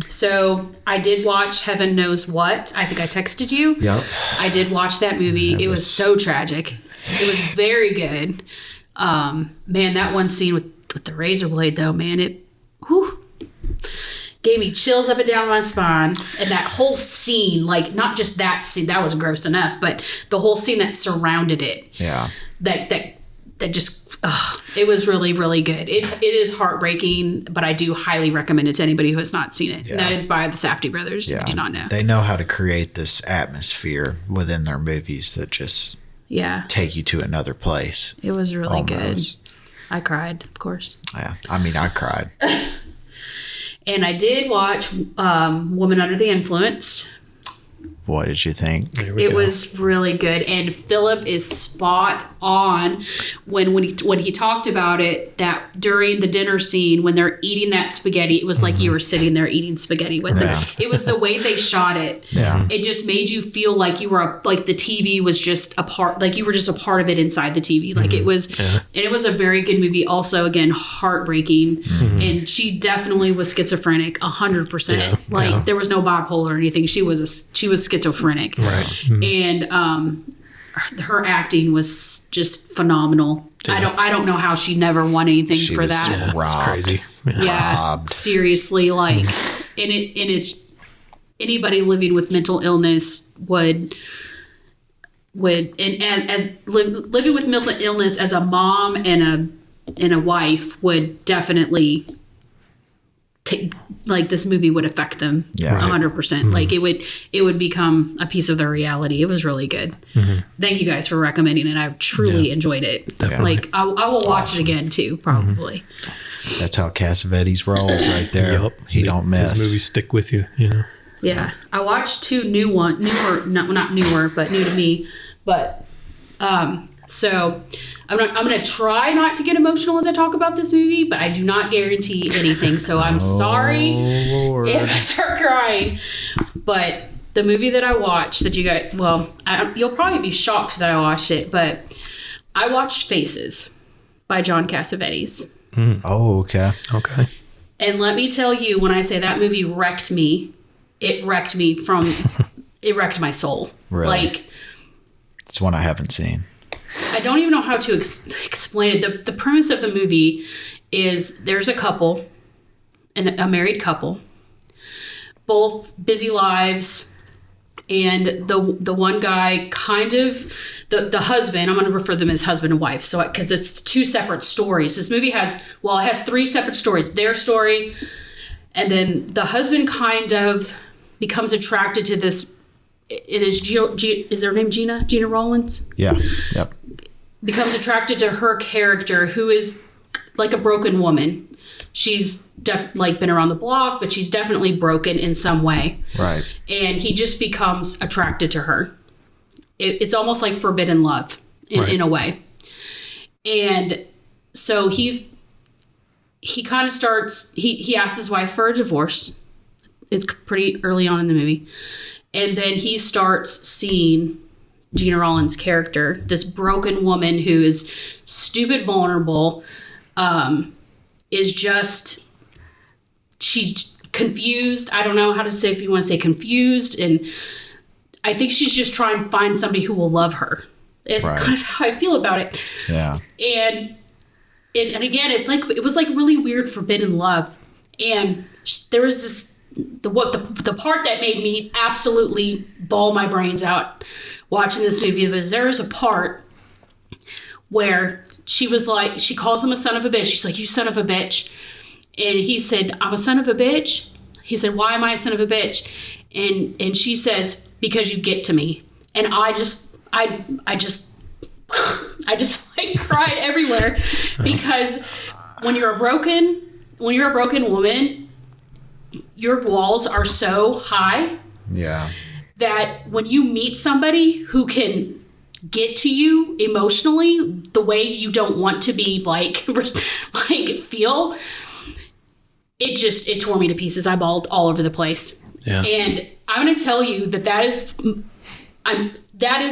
So I did watch Heaven Knows What. I think I texted you. Yep. I did watch that movie. It was so tragic. It was very good. Man, that one scene with the razor blade, though, man, it gave me chills up and down my spine. And that whole scene, like, not just that scene, that was gross enough, but the whole scene that surrounded it. Yeah. That just, it was really, really good. It is heartbreaking, but I do highly recommend it to anybody who has not seen it. Yeah. And that is by the Safdie brothers, if you do not know. They know how to create this atmosphere within their movies that just take you to another place. It was really good. Almost. I cried, of course. Yeah. I mean, I cried. And I did watch Woman Under the Influence. What did you think? There we It go. was really good, and Philip is spot on when he talked about it, that during the dinner scene when they're eating that spaghetti, it was like you were sitting there eating spaghetti with them. It was the way they shot it. Yeah. It just made you feel like you were like the TV was just a part, like you were just a part of it inside the TV. Like it was, and it was a very good movie. Also, again, heartbreaking, and she definitely was schizophrenic, 100%. Yeah. Like there was no bipolar or anything. She was schizophrenic. Right. And her acting was just phenomenal. Yeah. I don't know how she never won anything She for was that. It's robbed. crazy. Yeah. Yeah, robbed. seriously, like, and it's anybody living with mental illness would and as living with mental illness as a mom and a wife would definitely take, like, this movie would affect them. Yeah. 100%. Like it would become a piece of their reality. It was really good. Thank you guys for recommending it. I've truly enjoyed it. Definitely. Like I will watch it again too, probably. That's how Cassavetes rolls right there. Yep. He don't miss. These movies stick with you, you know. Yeah, I watched two newer, not newer, but new to me. But so I'm gonna try not to get emotional as I talk about this movie, but I do not guarantee anything. So I'm sorry Lord. if I start crying. But the movie that I watched, that you guys, you'll probably be shocked that I watched it, but I watched Faces by John Cassavetes. Oh, okay. Okay. And let me tell you, when I say that movie wrecked me, it wrecked my soul. Really? Like, It's one I haven't seen. I don't even know how to explain it. The premise of the movie is there's a couple, a married couple, both busy lives, And the one guy kind of, the husband, I'm going to refer to them as husband and wife. So, because it's two separate stories. This movie has 3 separate stories. Their story, and then the husband kind of becomes attracted to this. It is is her name Gina? Gina Rollins? Yeah. Yep. Becomes attracted to her character, who is like a broken woman. She's been around the block, but she's definitely broken in some way. Right. And he just becomes attracted to her. It's almost like forbidden love in a way. And so he kind of starts, he asks his wife for a divorce. It's pretty early on in the movie. And then he starts seeing Gina Rollins' character, this broken woman who is stupid, vulnerable, is just, she's confused. I don't know how to say, if you want to say confused. And I think she's just trying to find somebody who will love her. It's kind of how I feel about it. Yeah. And again, it's like, it was like really weird forbidden love. And there was this, the part that made me absolutely bawl my brains out watching this movie was there was a part where she was like, she calls him a son of a bitch. She's like, you son of a bitch. And he said, I'm a son of a bitch. He said, why am I a son of a bitch? And she says, because you get to me. And I just like cried everywhere, because when you're a broken woman, your walls are so high. Yeah. That when you meet somebody who can get to you emotionally the way you don't want to be like feel, it tore me to pieces. I bawled all over the place. Yeah. And I'm going to tell you that is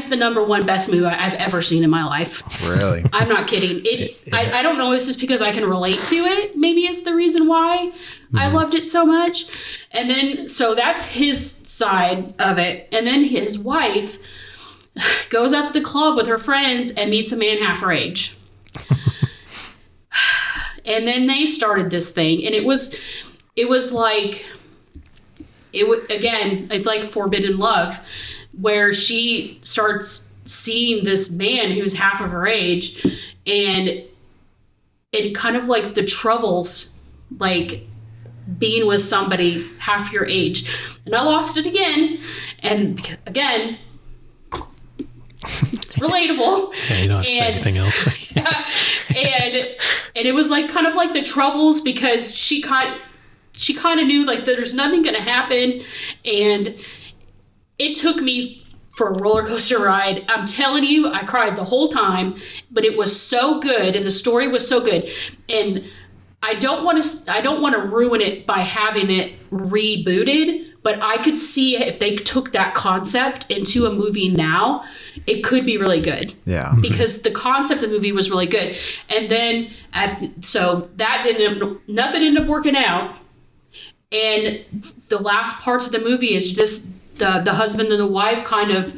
the number one best movie I've ever seen in my life. Really? I'm not kidding. I don't know if this is because I can relate to it. Maybe it's the reason why I loved it so much. And then, so that's his side of it. And then his wife goes out to the club with her friends and meets a man half her age. And then they started this thing, and it was like, again, it's like forbidden love, where she starts seeing this man who's half of her age, and it kind of like the troubles, like being with somebody half your age. And I lost it again. And again, it's relatable. Yeah, you don't have to say anything else. Yeah, and it was like kind of like the troubles, because she kind of knew like that there's nothing going to happen, and it took me for a roller coaster ride. I'm telling you, I cried the whole time, but it was so good, and the story was so good. And I don't want to ruin it by having it rebooted, but I could see if they took that concept into a movie now, it could be really good. Yeah. Because the concept of the movie was really good. And then so that nothing ended up working out. And the last parts of the movie is just the husband and the wife kind of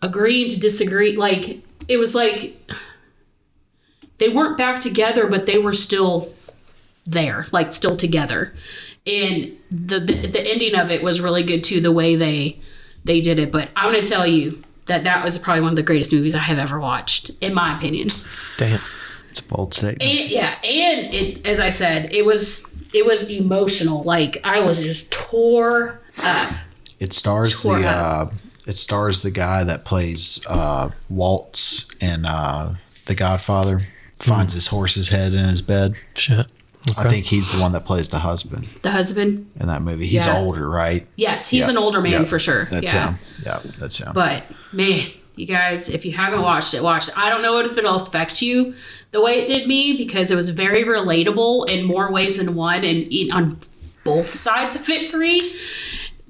agreeing to disagree. Like, it was like they weren't back together, but they were still there, like still together. And the ending of it was really good too, the way they did it. But I'm going to tell you that was probably one of the greatest movies I have ever watched, in my opinion. Damn. It's a bold statement. And, yeah. And it, as I said, it was emotional. Like, I was just tore up. It stars the guy that plays Waltz in The Godfather. Finds his horse's head in his bed. Shit. Okay. I think he's the one that plays the husband. The husband? In that movie. He's older, right? Yes, he's an older man for sure. That's him. Yeah, that's him. But, man, you guys, if you haven't watched it, watch it. I don't know if it'll affect you the way it did me, because it was very relatable in more ways than one, and on both sides of it for me,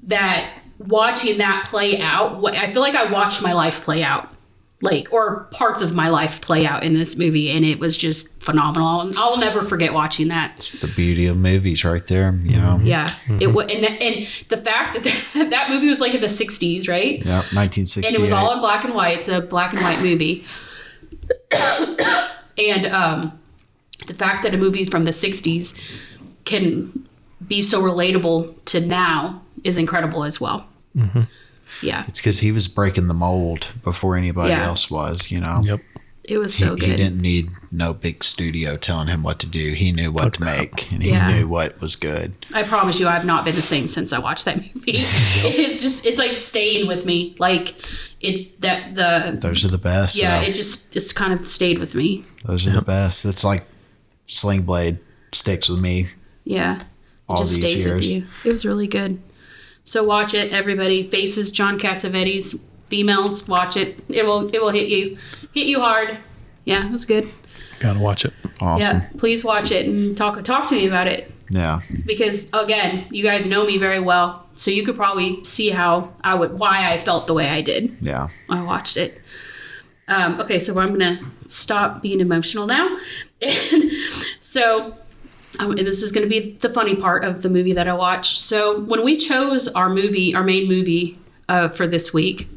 that watching that play out, I feel like I watched my life play out. Like, or parts of my life play out in this movie, and it was just phenomenal. And I'll never forget watching that. It's the beauty of movies right there, you know. Yeah. Mm-hmm. And the fact that movie was like in the 60s, right? Yeah, 1968. And it was all in black and white. It's a black and white movie. And the fact that a movie from the 60s can be so relatable to now is incredible as well. Mm-hmm. Yeah. It's because he was breaking the mold before anybody else was, you know? Yep. It was so good. He didn't need no big studio telling him what to do. He knew what to make, and he knew what was good. I promise you, I've not been the same since I watched that movie. It's like staying with me. Like those are the best. Yeah, it's kind of stayed with me. Those are the best. It's like Sling Blade sticks with me. Yeah, all just these stays years. with you. It was really good. So watch it, everybody. Faces, John Cassavetes. Females, watch it. It will hit you hard. Yeah, it was good. Gotta watch it. Awesome. Yeah, please watch it and talk to me about it. Yeah. Because again, you guys know me very well, so you could probably see why I felt the way I did. Yeah. I watched it. Okay, so I'm gonna stop being emotional now, and so. And this is going to be the funny part of the movie that I watched. So when we chose our main movie for this week,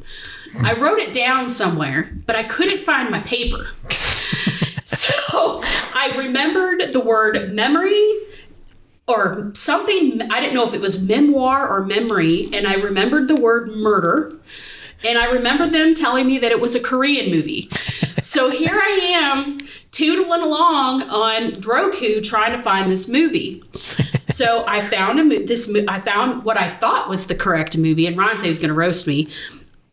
I wrote it down somewhere, but I couldn't find my paper. So I remembered the word memory or something. I didn't know if it was memoir or memory. And I remembered the word murder. And I remembered them telling me that it was a Korean movie. So here I am tootling along on Roku trying to find this movie. So I found I found what I thought was the correct movie, and Ron said he was going to roast me.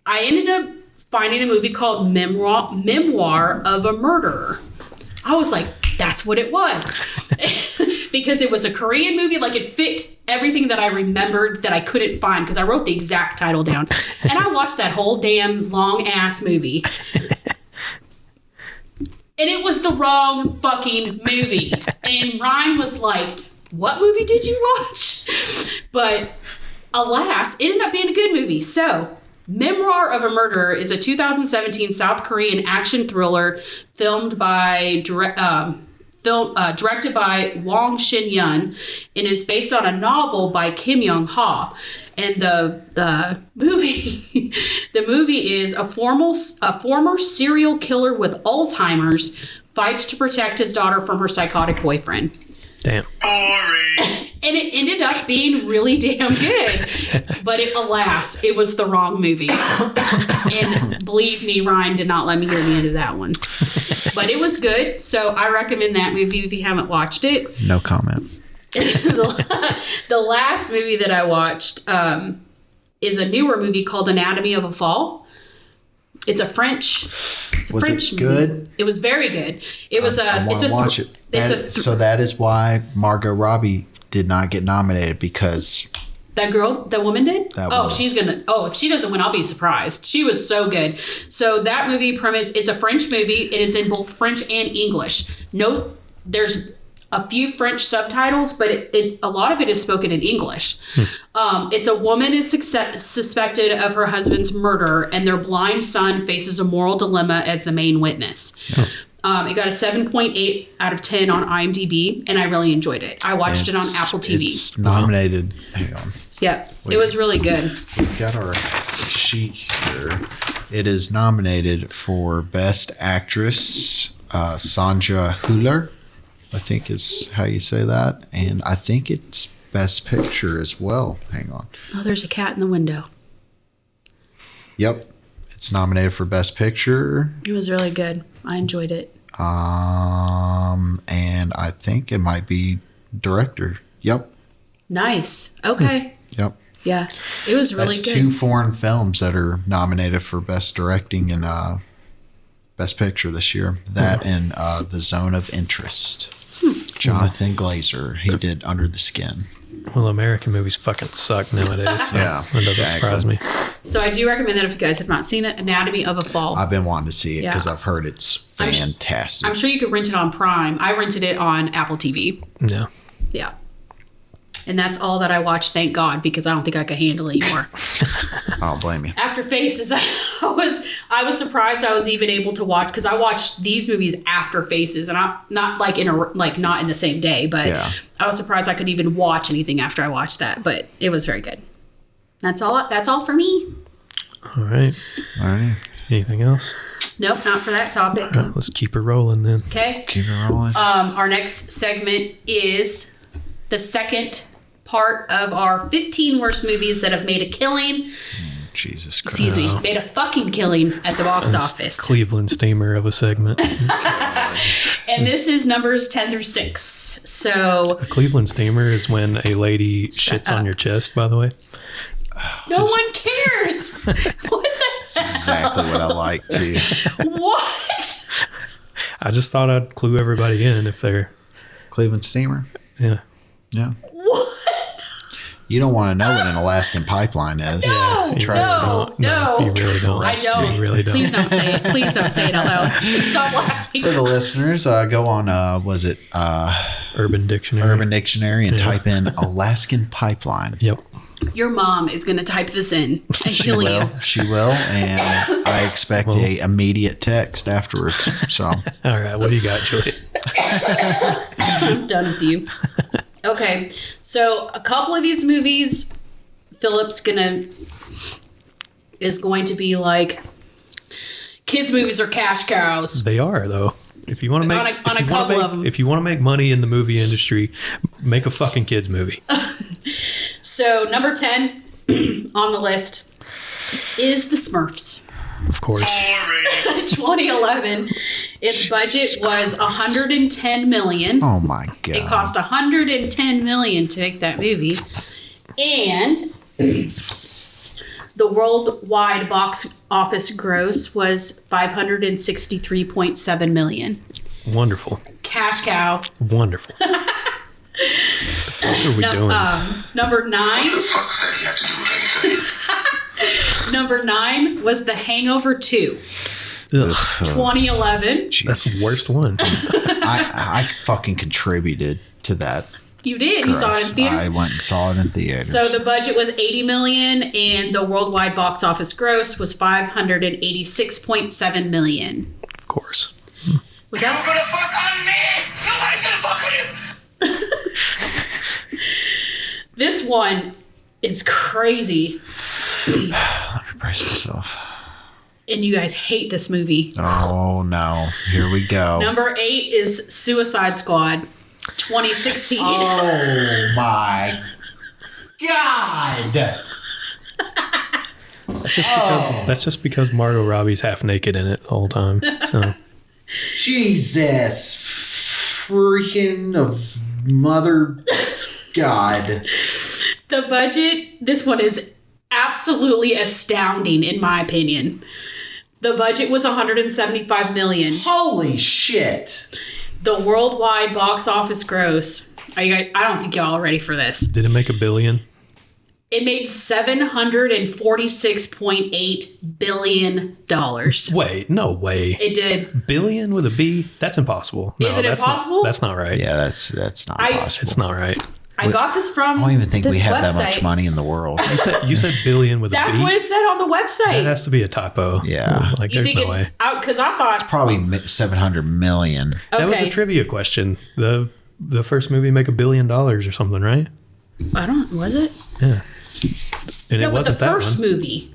I ended up finding a movie called Memoir of a Murderer. I was like, that's what it was. Because it was a Korean movie, like it fit everything that I remembered that I couldn't find because I wrote the exact title down. And I watched that whole damn long ass movie. And it was the wrong fucking movie. And Ryan was like, what movie did you watch? But alas, it ended up being a good movie. So, Memoir of a Murderer is a 2017 South Korean action thriller directed by Wong Shin-yun, and is based on a novel by Kim Young-ha. And the movie is a former serial killer with Alzheimer's fights to protect his daughter from her psychotic boyfriend. Damn. Boring. And it ended up being really damn good. But alas, it was the wrong movie. And believe me, Ryan did not let me hear the end of that one. But it was good. So I recommend that movie if you haven't watched it. No comment. The last movie that I watched is a newer movie called Anatomy of a Fall. It's a French French it good? movie. It was very good. It was I want to watch it. So that is why Margot Robbie did not get nominated, because that woman did? Woman. She's gonna. Oh, if she doesn't win, I'll be surprised. She was so good. So that movie premise, it's a French movie. It is in both French and English. There's a few French subtitles, but a lot of it is spoken in English. It's a woman is suspected of her husband's murder, and their blind son faces a moral dilemma as the main witness. It got a 7.8 out of 10 on IMDb, and I really enjoyed it. I watched it on Apple TV. It's nominated. Hang on. Yeah, it was really good. We've got our sheet here. It is nominated for Best Actress, Sandra Hüller, I think is how you say that. And I think it's Best Picture as well. Hang on. Oh, there's a cat in the window. Yep. It's nominated for Best Picture. It was really good. I enjoyed it. And I think it might be Director. Yep. Nice. Okay. Yep. Yeah. It was really That's good. 2 foreign films that are nominated for Best Directing and Best Picture this year. That and The Zone of Interest. Jonathan Glazer. He did Under the Skin. Well, American movies fucking suck nowadays. So Yeah, that doesn't surprise me. So I do recommend that if you guys have not seen it, Anatomy of a Fall. I've been wanting to see it because Yeah. I've heard it's fantastic. I'm sure you could rent it on Prime. I rented it on Apple TV. Yeah. Yeah. And that's all that I watched, thank God, because I don't think I could handle it anymore. I don't blame you. After Faces, I was surprised I was even able to watch, because I watched these movies after Faces, and I'm not not in the same day, but Yeah. I was surprised I could even watch anything after I watched that. But it was very good. That's all for me. All right. All right. Anything else? Nope, not for that topic. All right, let's keep it rolling then. Okay. Keep it rolling. Our next segment is the second part of our 15 worst movies that have made a killing. Jesus Christ. Excuse me, made a fucking killing at the box office. Cleveland steamer of a segment. And this is numbers 10 through 6. So A Cleveland steamer is when a lady shits on your chest, by the way. no one cares. What the hell? Exactly what I like too. What? I just thought I'd clue everybody in if they're, Cleveland steamer. yeah. Yeah. What? You don't want to know what an Alaskan pipeline is. No, you trust me. don't. no. You really don't. I don't. You really don't. Please don't say it. Please don't say it out loud. Stop laughing. For the listeners, go on, Urban Dictionary. Urban Dictionary and Yeah. type in Alaskan pipeline. Yep. Your mom is going to type this in and She kill you. will. She will. And I expect a immediate text afterwards. So All right. What do you got, Joey? I'm done with you. Okay, so a couple of these movies, Philip's is going to be like, kids' movies are cash cows. They are, though. If you want to make On a if you wanna couple make- of 'em. if you want to make money in the movie industry, make a fucking kids movie. So number 10 on the list is The Smurfs. Of course. 2011. Its budget was $110 million. oh my God. It cost $110 million to make that movie. And the worldwide box office gross was $563.7 million. Wonderful. Cash cow. Wonderful. What are we doing? Number 9. Fuck that he had to do with anything. Number 9 was The Hangover 2. Ugh, 2011. that's the worst one. I fucking contributed to that. You did. You saw it in theater. I went and saw it in theaters. So the budget was $80 million, and the worldwide box office gross was $586.7 million. Of course. Was You that? gonna fuck on me? Nobody's gonna fuck with you. This one is crazy, Let me brace myself. and you guys hate this movie. Oh no. Here we go. Number 8 is Suicide Squad, 2016. Oh my God. That's just because Margot Robbie's half naked in it the whole time. So Jesus freaking of mother God. The budget, this one is absolutely astounding in my opinion. The budget was $175 million. Holy shit. The worldwide box office gross. Are you guys, I don't think y'all are ready for this. did it make $1 billion? It made $746.8 billion. Wait, no way. It did. Billion with a B? That's impossible. No, Is it that's impossible? That's not right. Yeah, that's not possible. It's not right. I got this from I don't even think this we have website. that much money in the world. You said billion with a That's B? what it said on the That website. has to be a typo. Yeah. Like, You there's think no way. it's out? Because I thought, Probably 700 million. okay. That was a trivia question. The first movie make $1 billion or something, right? I don't, was it? Yeah. And No, it but the wasn't that first one. movie.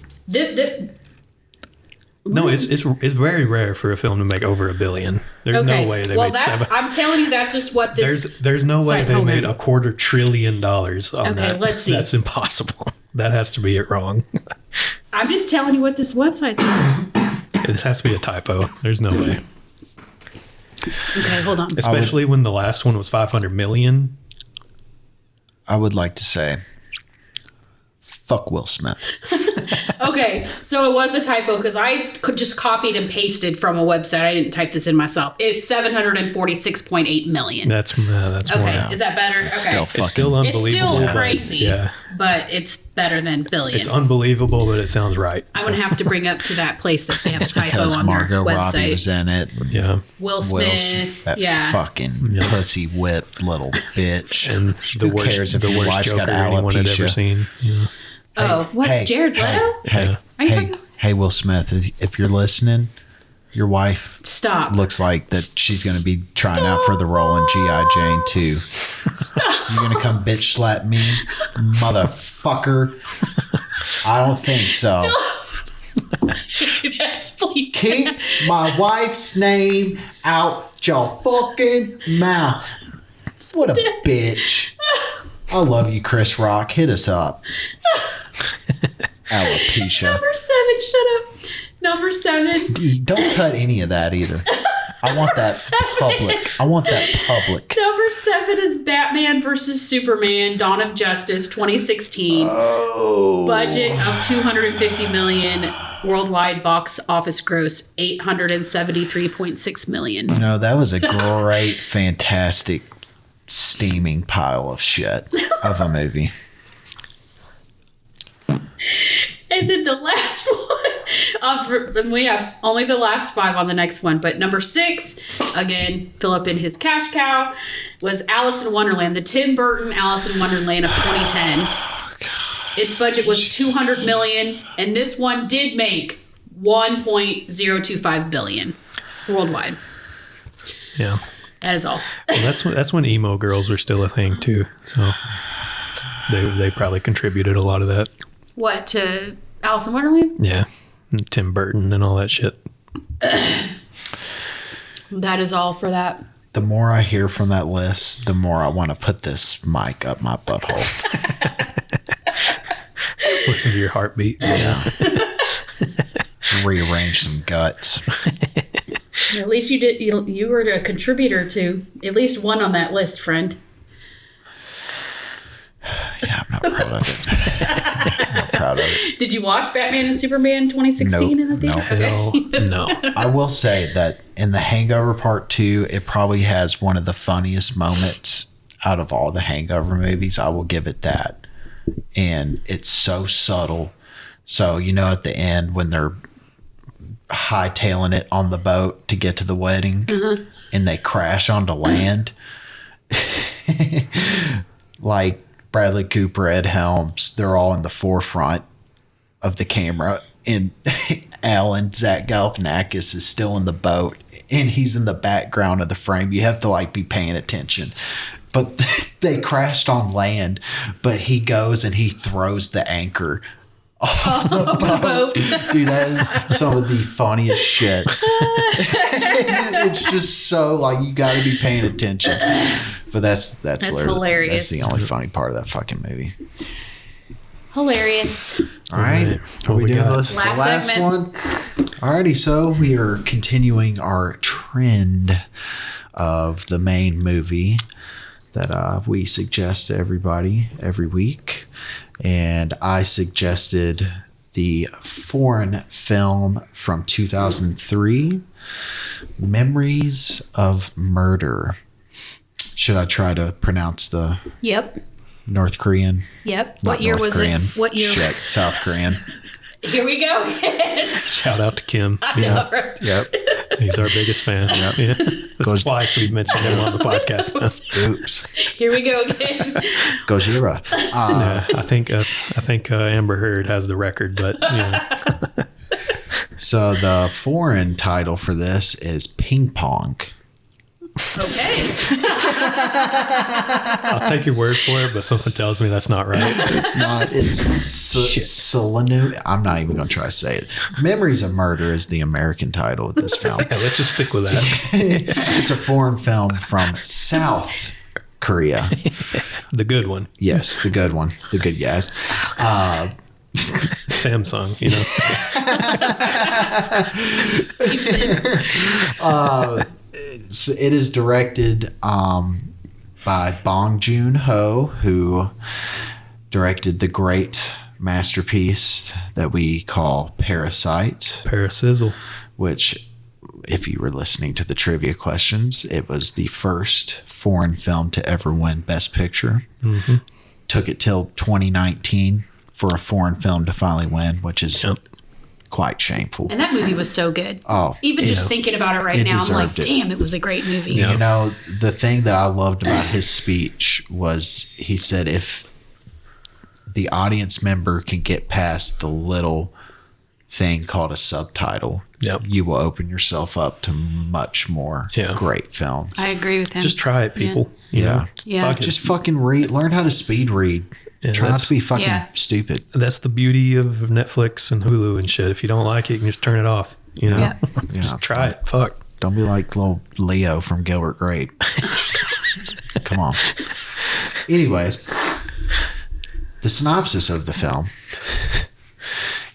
No, it's very rare for a film to make over $1 billion. There's no way they made that's, seven. I'm telling you, that's just what this. There's no way site- they hold made on. $250 billion on Okay, that. let's see. That's impossible. That has to be it wrong. I'm just telling you what this website said. It has to be a typo. There's no way. Okay, hold on. Especially when the last one was 500 million. I would like to say, fuck Will Smith. Okay, so it was a typo because I could just copied and pasted from a website. I didn't type this in myself. It's $746.8 million. That's more. Okay, is that better? It's okay. still It's fucking. still unbelievable. It's still but- crazy. Yeah. But it's better than billion. It's unbelievable, but it sounds right. I'm going to have to bring up to that place that they have a typo Because on Margot their Robbie website. was in it. Yeah. Will Smith. Will Smith, that yeah. fucking pussy whipped little bitch. And the Who worst, cares if the your worst wife's got Joker anyone had ever alopecia? seen. Yeah. Oh, what? Hey, Jared Leto? Hey, Yeah. Are you hey, talking- hey, Will Smith, if you're listening, your wife Stop. looks like that she's going to be trying out for the role in G.I. Jane 2. Stop. You going to come bitch slap me, motherfucker? I don't think so. Please. Keep my wife's name out your fucking mouth. What a bitch. I love you, Chris Rock. Hit us up. Alopecia. Number 7, shut up. Number 7. Don't cut any of that either. I want that public. I want that public. Number 7 is Batman versus Superman: Dawn of Justice, 2016. Oh. Budget of $250 million. Worldwide box office gross $873.6 million. You know, that was a great, fantastic, steaming pile of shit of a movie. And then the last one, we have only the last 5 on the next one, but number 6, again, Philip in his cash cow, was Alice in Wonderland, the Tim Burton Alice in Wonderland of 2010. Its budget was $200 million, and this one did make $1.025 billion worldwide. Yeah. That is all. Well, that's when emo girls were still a thing too. So they probably contributed a lot of that. What, to Alice in Wonderland? Yeah. And Tim Burton and all that shit. That is all for that. The more I hear from that list, the more I want to put this mic up my butthole. Listen to your heartbeat. Yeah. Rearrange some guts. At least you did. You were a contributor to at least one on that list, friend. Yeah, I'm not proud of it. I'm not proud of it. Did you watch Batman and Superman 2016 in the theater? Nope. Okay. No. I will say that in The Hangover Part 2, it probably has one of the funniest moments out of all the Hangover movies. I will give it that. And it's so subtle. So, you know, at the end when they're hightailing it on the boat to get to the wedding and they crash onto land, like Bradley Cooper, Ed Helms, they're all in the forefront of the camera, and Alan Zach Galifianakis is still in the boat and he's in the background of the frame. You have to like be paying attention. But they crashed on land, but he goes and he throws the anchor off the boat. Dude, that is some of the funniest shit. It's just so like you got to be paying attention. But that's hilarious. That's the only funny part of that fucking movie. Hilarious. All right. Are we doing got? the Last last segment. one? Alrighty, so we are continuing our trend of the main movie that we suggest to everybody every week. And I suggested the foreign film from 2003, Memories of Murder. Should I try to pronounce the Yep. North Korean? Yep. Not What year North was Korean. it? What year? Shit, South Korean. Here we go again. Shout out to Kim. Yeah. Yep. He's our biggest fan. Yeah. That's twice we've mentioned him on the podcast now. Oops. Here we go again. Gojira. Yeah, I think Amber Heard has the record, but you know. So the foreign title for this is Ping Pong. Okay. I'll take your word for it, but something tells me that's not right. It's not. It's Solenu. I'm not even going to try to say it. Memories of Murder is the American title of this film. Yeah, let's just stick with that. It's a foreign film from South Korea. The good one, Yes, the good one. The good guys. Samsung. You know. It is directed by Bong Joon-ho, who directed the great masterpiece that we call Parasite, Parasizzle. which, if you were listening to the trivia questions, it was the first foreign film to ever win Best Picture. Mm-hmm. Took it till 2019 for a foreign film to finally win, which is quite shameful. And that movie was so good. Oh, Even just thinking about it right it now, I'm like, deserved it. damn, it was a great movie. Yeah. You know, the thing that I loved about his speech was he said if the audience member can get past the little thing called a subtitle, you will open yourself up to much more great films. I agree with him. Just try it, people. You know? Yeah. Fuck it. Just fucking read. Learn how to speed read. Yeah, Try not to be fucking stupid. That's the beauty of Netflix and Hulu and shit. If you don't like it, you can just turn it off. You know, Yeah. just try it. Fuck. Don't be like little Leo from Gilbert Grape. Come on. Anyways, the synopsis of the film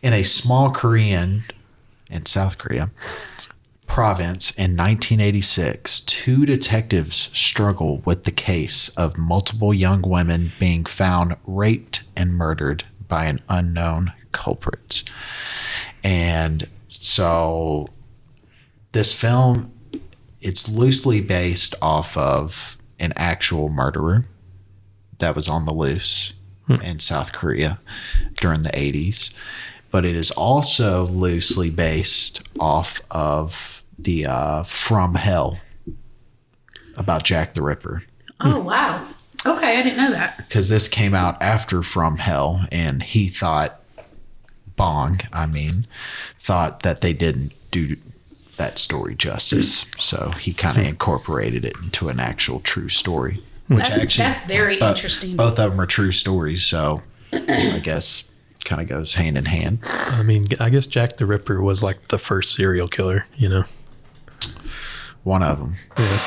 In a small Korean and South Korea province in 1986, two detectives struggle with the case of multiple young women being found raped and murdered by an unknown culprit. And so this film, it's loosely based off of an actual murderer that was on the loose in South Korea during the 80s. But it is also loosely based off of the From Hell about Jack the Ripper. Oh, wow. Okay, I didn't know that. Because this came out after From Hell, and he thought, thought that they didn't do that story justice. So he kind of incorporated it into an actual true story. Which That's very interesting. Both of them are true stories, so I guess kind of goes hand in hand. I mean, I guess Jack the Ripper was like the first serial killer, you know? One of them. Yeah.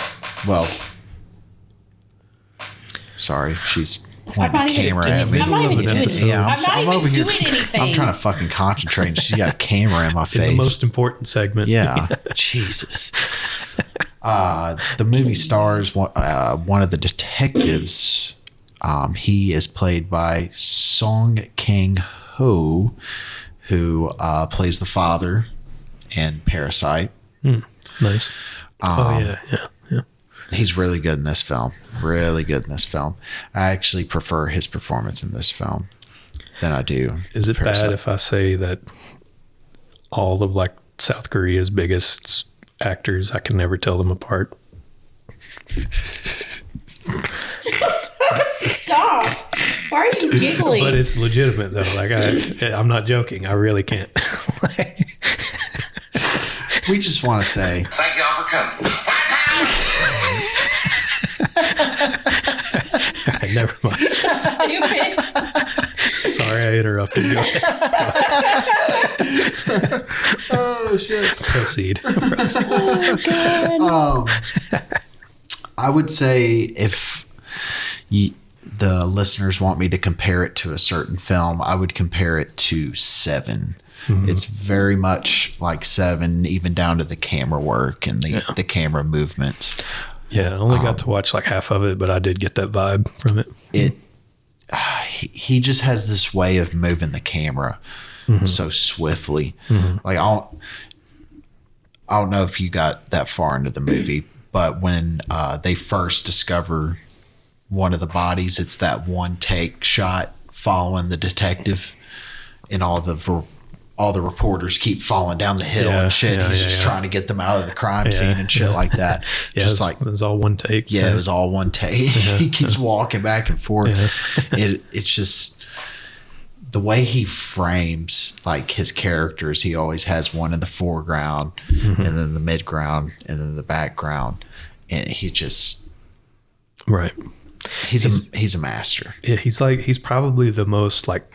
Well, sorry, she's pointing the camera at me. I'm not even doing episode. Yeah, I'm not over even here. doing anything. I'm trying to fucking concentrate, and she's got a camera in my In face. the most important segment. Yeah, Jesus. The movie stars one of the detectives. He is played by Song Kang-ho, who plays the father in Parasite. Nice. Yeah. He's really good in this film. Really good in this film. I actually prefer his performance in this film than I do. Is it Parasite. bad if I say that all of like South Korea's biggest actors, I can never tell them apart? Stop. Why are you giggling? But it's legitimate though. Like I'm not joking. I really can't. We just want to say Thank y'all for coming. Never mind. Stupid. Sorry, I interrupted you. oh shit. Proceed. I would say if the listeners want me to compare it to a certain film, I would compare it to Seven. It's very much like Seven, even down to the camera work and the camera movements. Yeah, I only got to watch like half of it, but I did get that vibe from it. He just has this way of moving the camera so swiftly. Like I don't know if you got that far into the movie, but when they first discover one of the bodies, it's that one take shot following the detective, and all the reporters keep falling down the hill and shit. He's just trying to get them out of the crime scene and shit like that. Just it was all one take. it was all one take. He keeps walking back and forth. It's just the way he frames like his characters. He always has one in the foreground, and then the midground, and then the background, and he just Right. he's a master. Yeah, he's probably the most like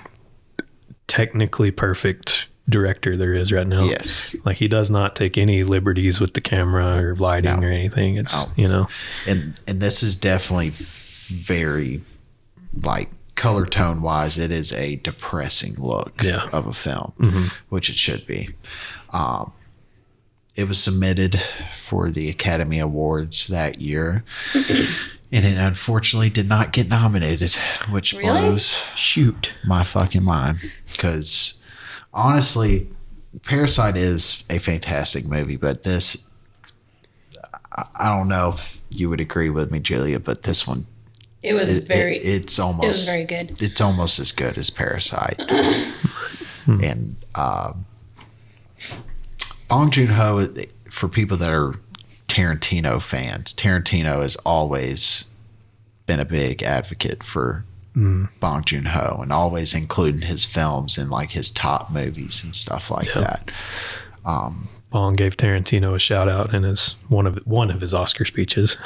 technically perfect director there is right now. Yes. Like he does not take any liberties with the camera or lighting or anything. It's And this is definitely very like color tone wise, it is a depressing look of a film, which it should be. It was submitted for the Academy Awards that year. And it unfortunately did not get nominated, which blows my fucking mind. Because honestly, Parasite is a fantastic movie, but this, I don't know if you would agree with me, Julia, but this one, it's almost, it was very good. It's almost as good as Parasite. And Bong Joon-ho, for people that are Tarantino fans, Tarantino has always been a big advocate for Bong Joon-ho and always including his films in like his top movies and stuff like that. Bong gave Tarantino a shout out in his one of his Oscar speeches.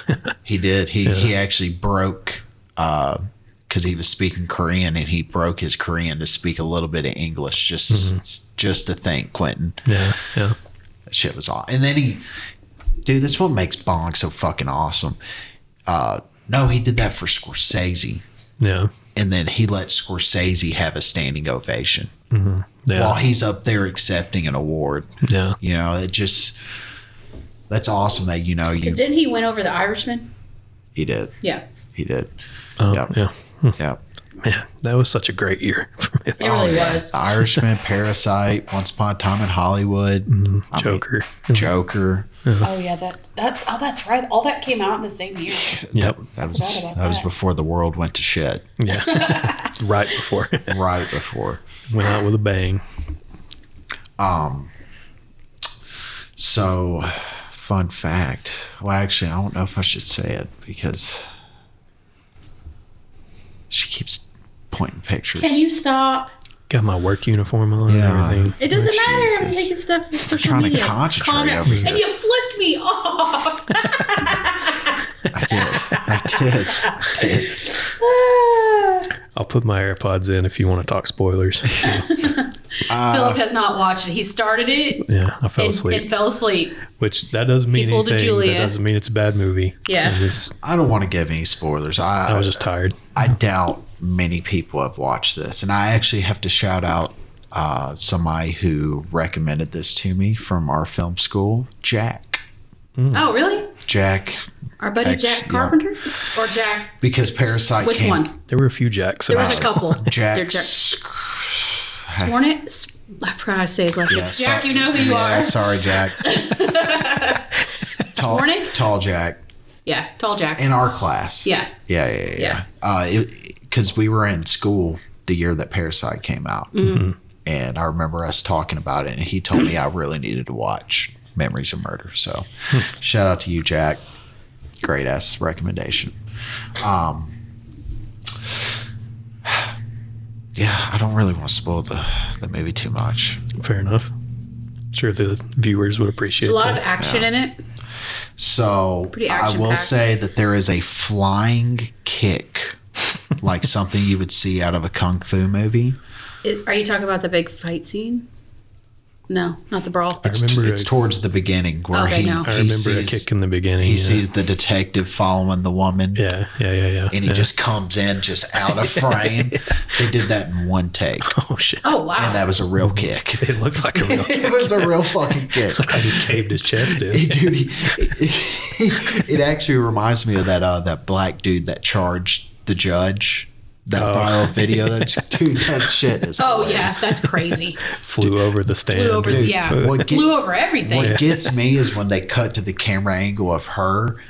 He did. He actually broke because he was speaking Korean, and he broke his Korean to speak a little bit of English just to thank Quentin. Yeah. That shit was awesome. And then dude, that's what makes Bong so fucking awesome. No, he did that for Scorsese. Yeah. And then he let Scorsese have a standing ovation. Yeah. while he's up there accepting an award. Yeah. You know, that's awesome that, you know, Because didn't he win over the Irishman? he did. Yeah. He did. Oh, Yep. yeah. Yep. Man, that was such a great year for me. It really was. The Irishman, Parasite, Once Upon a Time in Hollywood, I mean, Joker. Joker. Oh yeah, that's right. All that came out in the same year. Yep. That was Forgot about that was that. before the world went to shit. Yeah. Right before. Right before. Went out with a bang. So, fun fact. Well, actually, I don't know if I should say it because she keeps pointing pictures. Can you stop? Got my work uniform on Yeah. and everything. It doesn't matter. I'm Jesus. taking stuff from social trying to media. concentrate Calm down. over here. And you flipped me off. I did. I'll put my AirPods in if you want to talk spoilers. Philip has not watched it. He started it Yeah, I fell and asleep. fell asleep. Which that doesn't mean He pulled a anything. Julia. That doesn't mean it's a bad movie. Yeah. I don't want to give any spoilers. I was just tired. I doubt many people have watched this, and I actually have to shout out somebody who recommended this to me from our film school, Jack. Oh, really? Jack, Our buddy Jack Carpenter? Or Jack? because Parasite Which came. one? There were a few Jacks. There was a couple. Jack. Sworn it? I forgot how to say his last name. Yeah, Jack, so- you know who you yeah, are. Sorry, Jack. Swornick? Tall Jack Yeah, tall Jack. in our class. Yeah. Yeah. Because we were in school the year that Parasite came out, and I remember us talking about it, and he told me I really needed to watch Memories of Murder. So, shout out to you, Jack. Great ass recommendation. Yeah, I don't really want to spoil the movie too much. Fair enough. Sure, the viewers would appreciate There's a lot of that. action in it. So Pretty I will action-packed. say that there is a flying kick, like something you would see out of a kung fu movie. Are you talking about the big fight scene? No, not the brawl. I remember It's towards the beginning where Okay, no. I remember a kick in the beginning. He yeah. sees the detective following the woman. Yeah. And he yeah. just comes in just out of frame. They did that in one take. Oh shit! Oh, wow. And that was a real kick. It looked like a real. It was a real fucking kick. Like he caved his chest in. Dude, it actually reminds me of that black dude that charged the judge. That viral video. Dude, that shit is Oh, hilarious. yeah, that's crazy. Flew over the stand. Flew over, Dude, yeah. what get- Flew over everything. What gets me is when they cut to the camera angle of her.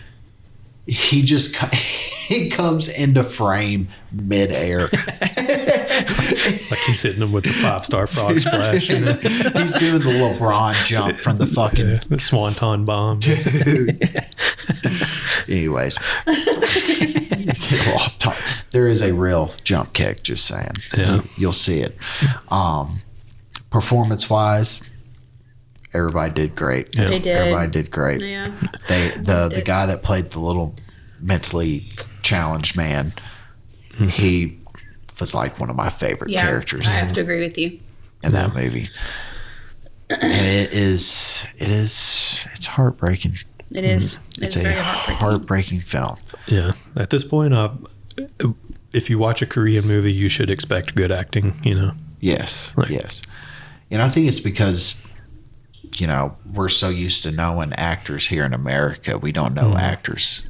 He just he comes into frame midair. Like he's hitting him with the 5-star frog splash. You know? He's doing the LeBron jump from the fucking Yeah, the swanton bomb. dude. Anyways, get off top. There is a real jump kick. Just saying. Yeah. You'll see it. Performance wise, everybody did great. Yeah. They did. Everybody did great. Yeah. The guy that played the little mentally challenged man, he was like one of my favorite Yeah, characters I have to agree with you. in that movie. And it's heartbreaking. It is. It's very a heartbreaking. heartbreaking film. Yeah. At this point, if you watch a Korean movie, you should expect good acting. You know. Yes, Right. yes. And I think it's because, we're so used to knowing actors here in America. We don't know actors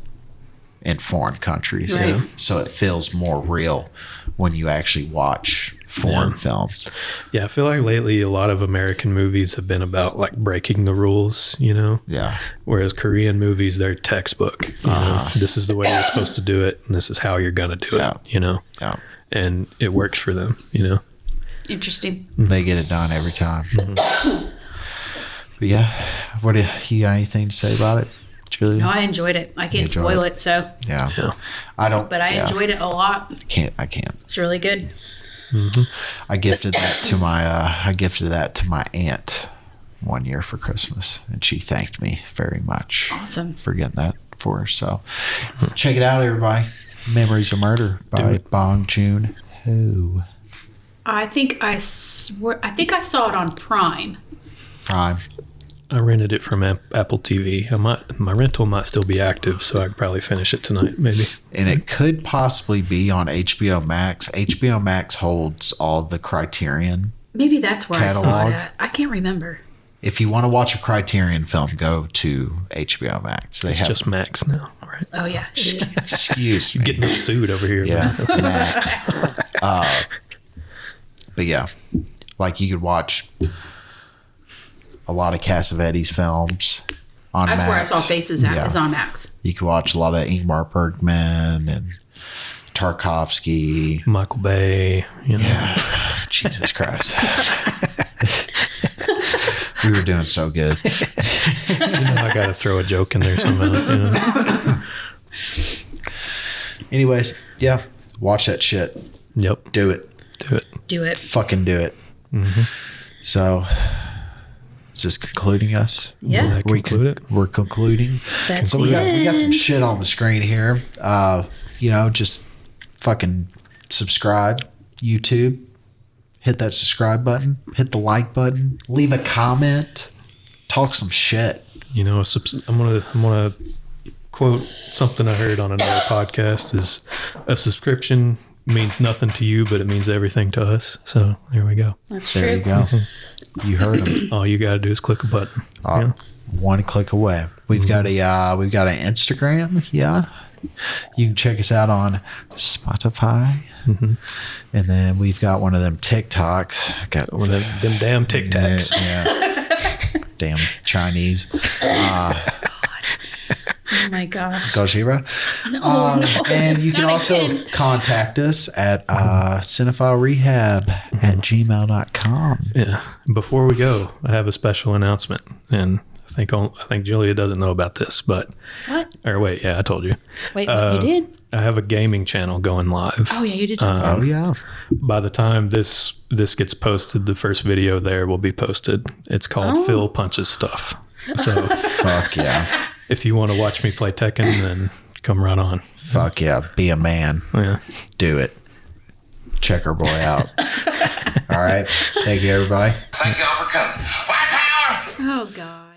in foreign countries. Right. Yeah. So it feels more real when you actually watch foreign Yeah. films. Yeah, I feel like lately a lot of American movies have been about like breaking the rules. You know. Yeah. Whereas Korean movies, they're textbook. You know? This is the way you're supposed to do it, and this is how you're gonna do Yeah. it. You know. Yeah. And it works for them. You know. Interesting. They get it done every time. But yeah, what do you got anything to say about it, Julia? No, I enjoyed it. I can't enjoyed spoil it. it, so. Yeah. Yeah. I don't. But I yeah. enjoyed it a lot. I can't. It's really good. I gifted that to my aunt one year for Christmas, and she thanked me very much Awesome. for getting that for her. So check it out, everybody. Memories of Murder by Bong Joon-ho. I think I saw it on Prime. Prime. I rented it from Apple TV. My rental might still be active, so I could probably finish it tonight, maybe. And it could possibly be on HBO Max. HBO Max holds all the Criterion Maybe that's where I saw catalog. it at. I can't remember. If you want to watch a Criterion film, go to HBO Max. They It's have just Max now, right? Oh, yeah. It is. excuse me. Getting the suit over here. Yeah, man. Max. But yeah, like you could watch a lot of Cassavetes films on That's Max. where I saw Faces at, Yeah. is on Max. You could watch a lot of Ingmar Bergman and Tarkovsky. Michael Bay, you know. Yeah. Jesus Christ. We were doing so good. You know, I got to throw a joke in there somehow. You know? Anyways, yeah, watch that shit. Yep. Do it. Do it. Do it. Fucking do it. Mm-hmm. So, is this concluding us? Yeah. Does that conclude it? We're concluding. That's So we got some it. shit on the screen here. Just fucking subscribe, YouTube. Hit that subscribe button. Hit the like button. Leave a comment. Talk some shit. You know, I'm gonna quote something I heard on another podcast: is a subscription means nothing to you, but it means everything to us. So there we go. That's There true. you go. You heard him. All you got to do is click a button. Yeah. One click away. We've got an Instagram. Yeah. You can check us out on Spotify. And then we've got one of them TikToks. Got Or them damn Tic Tacs. Yeah. Damn Chinese. Oh, my gosh. Gojira. No, And you can not also again. contact us at Cinephile Rehab at gmail.com. Yeah. Before we go, I have a special announcement, and I think Julia doesn't know about this, but What? or wait, yeah, I told you. Wait, you did? I have a gaming channel going live. Oh, yeah, you did. Talk about Oh, yeah. By the time this gets posted, the first video there will be posted. It's called Phil Punches Stuff. So Fuck yeah. if you want to watch me play Tekken, then come right on. Fuck yeah. Be a man. Yeah. Do it. Check our boy out. All right. Thank you, everybody. Thank y'all for coming. White power! Oh, God.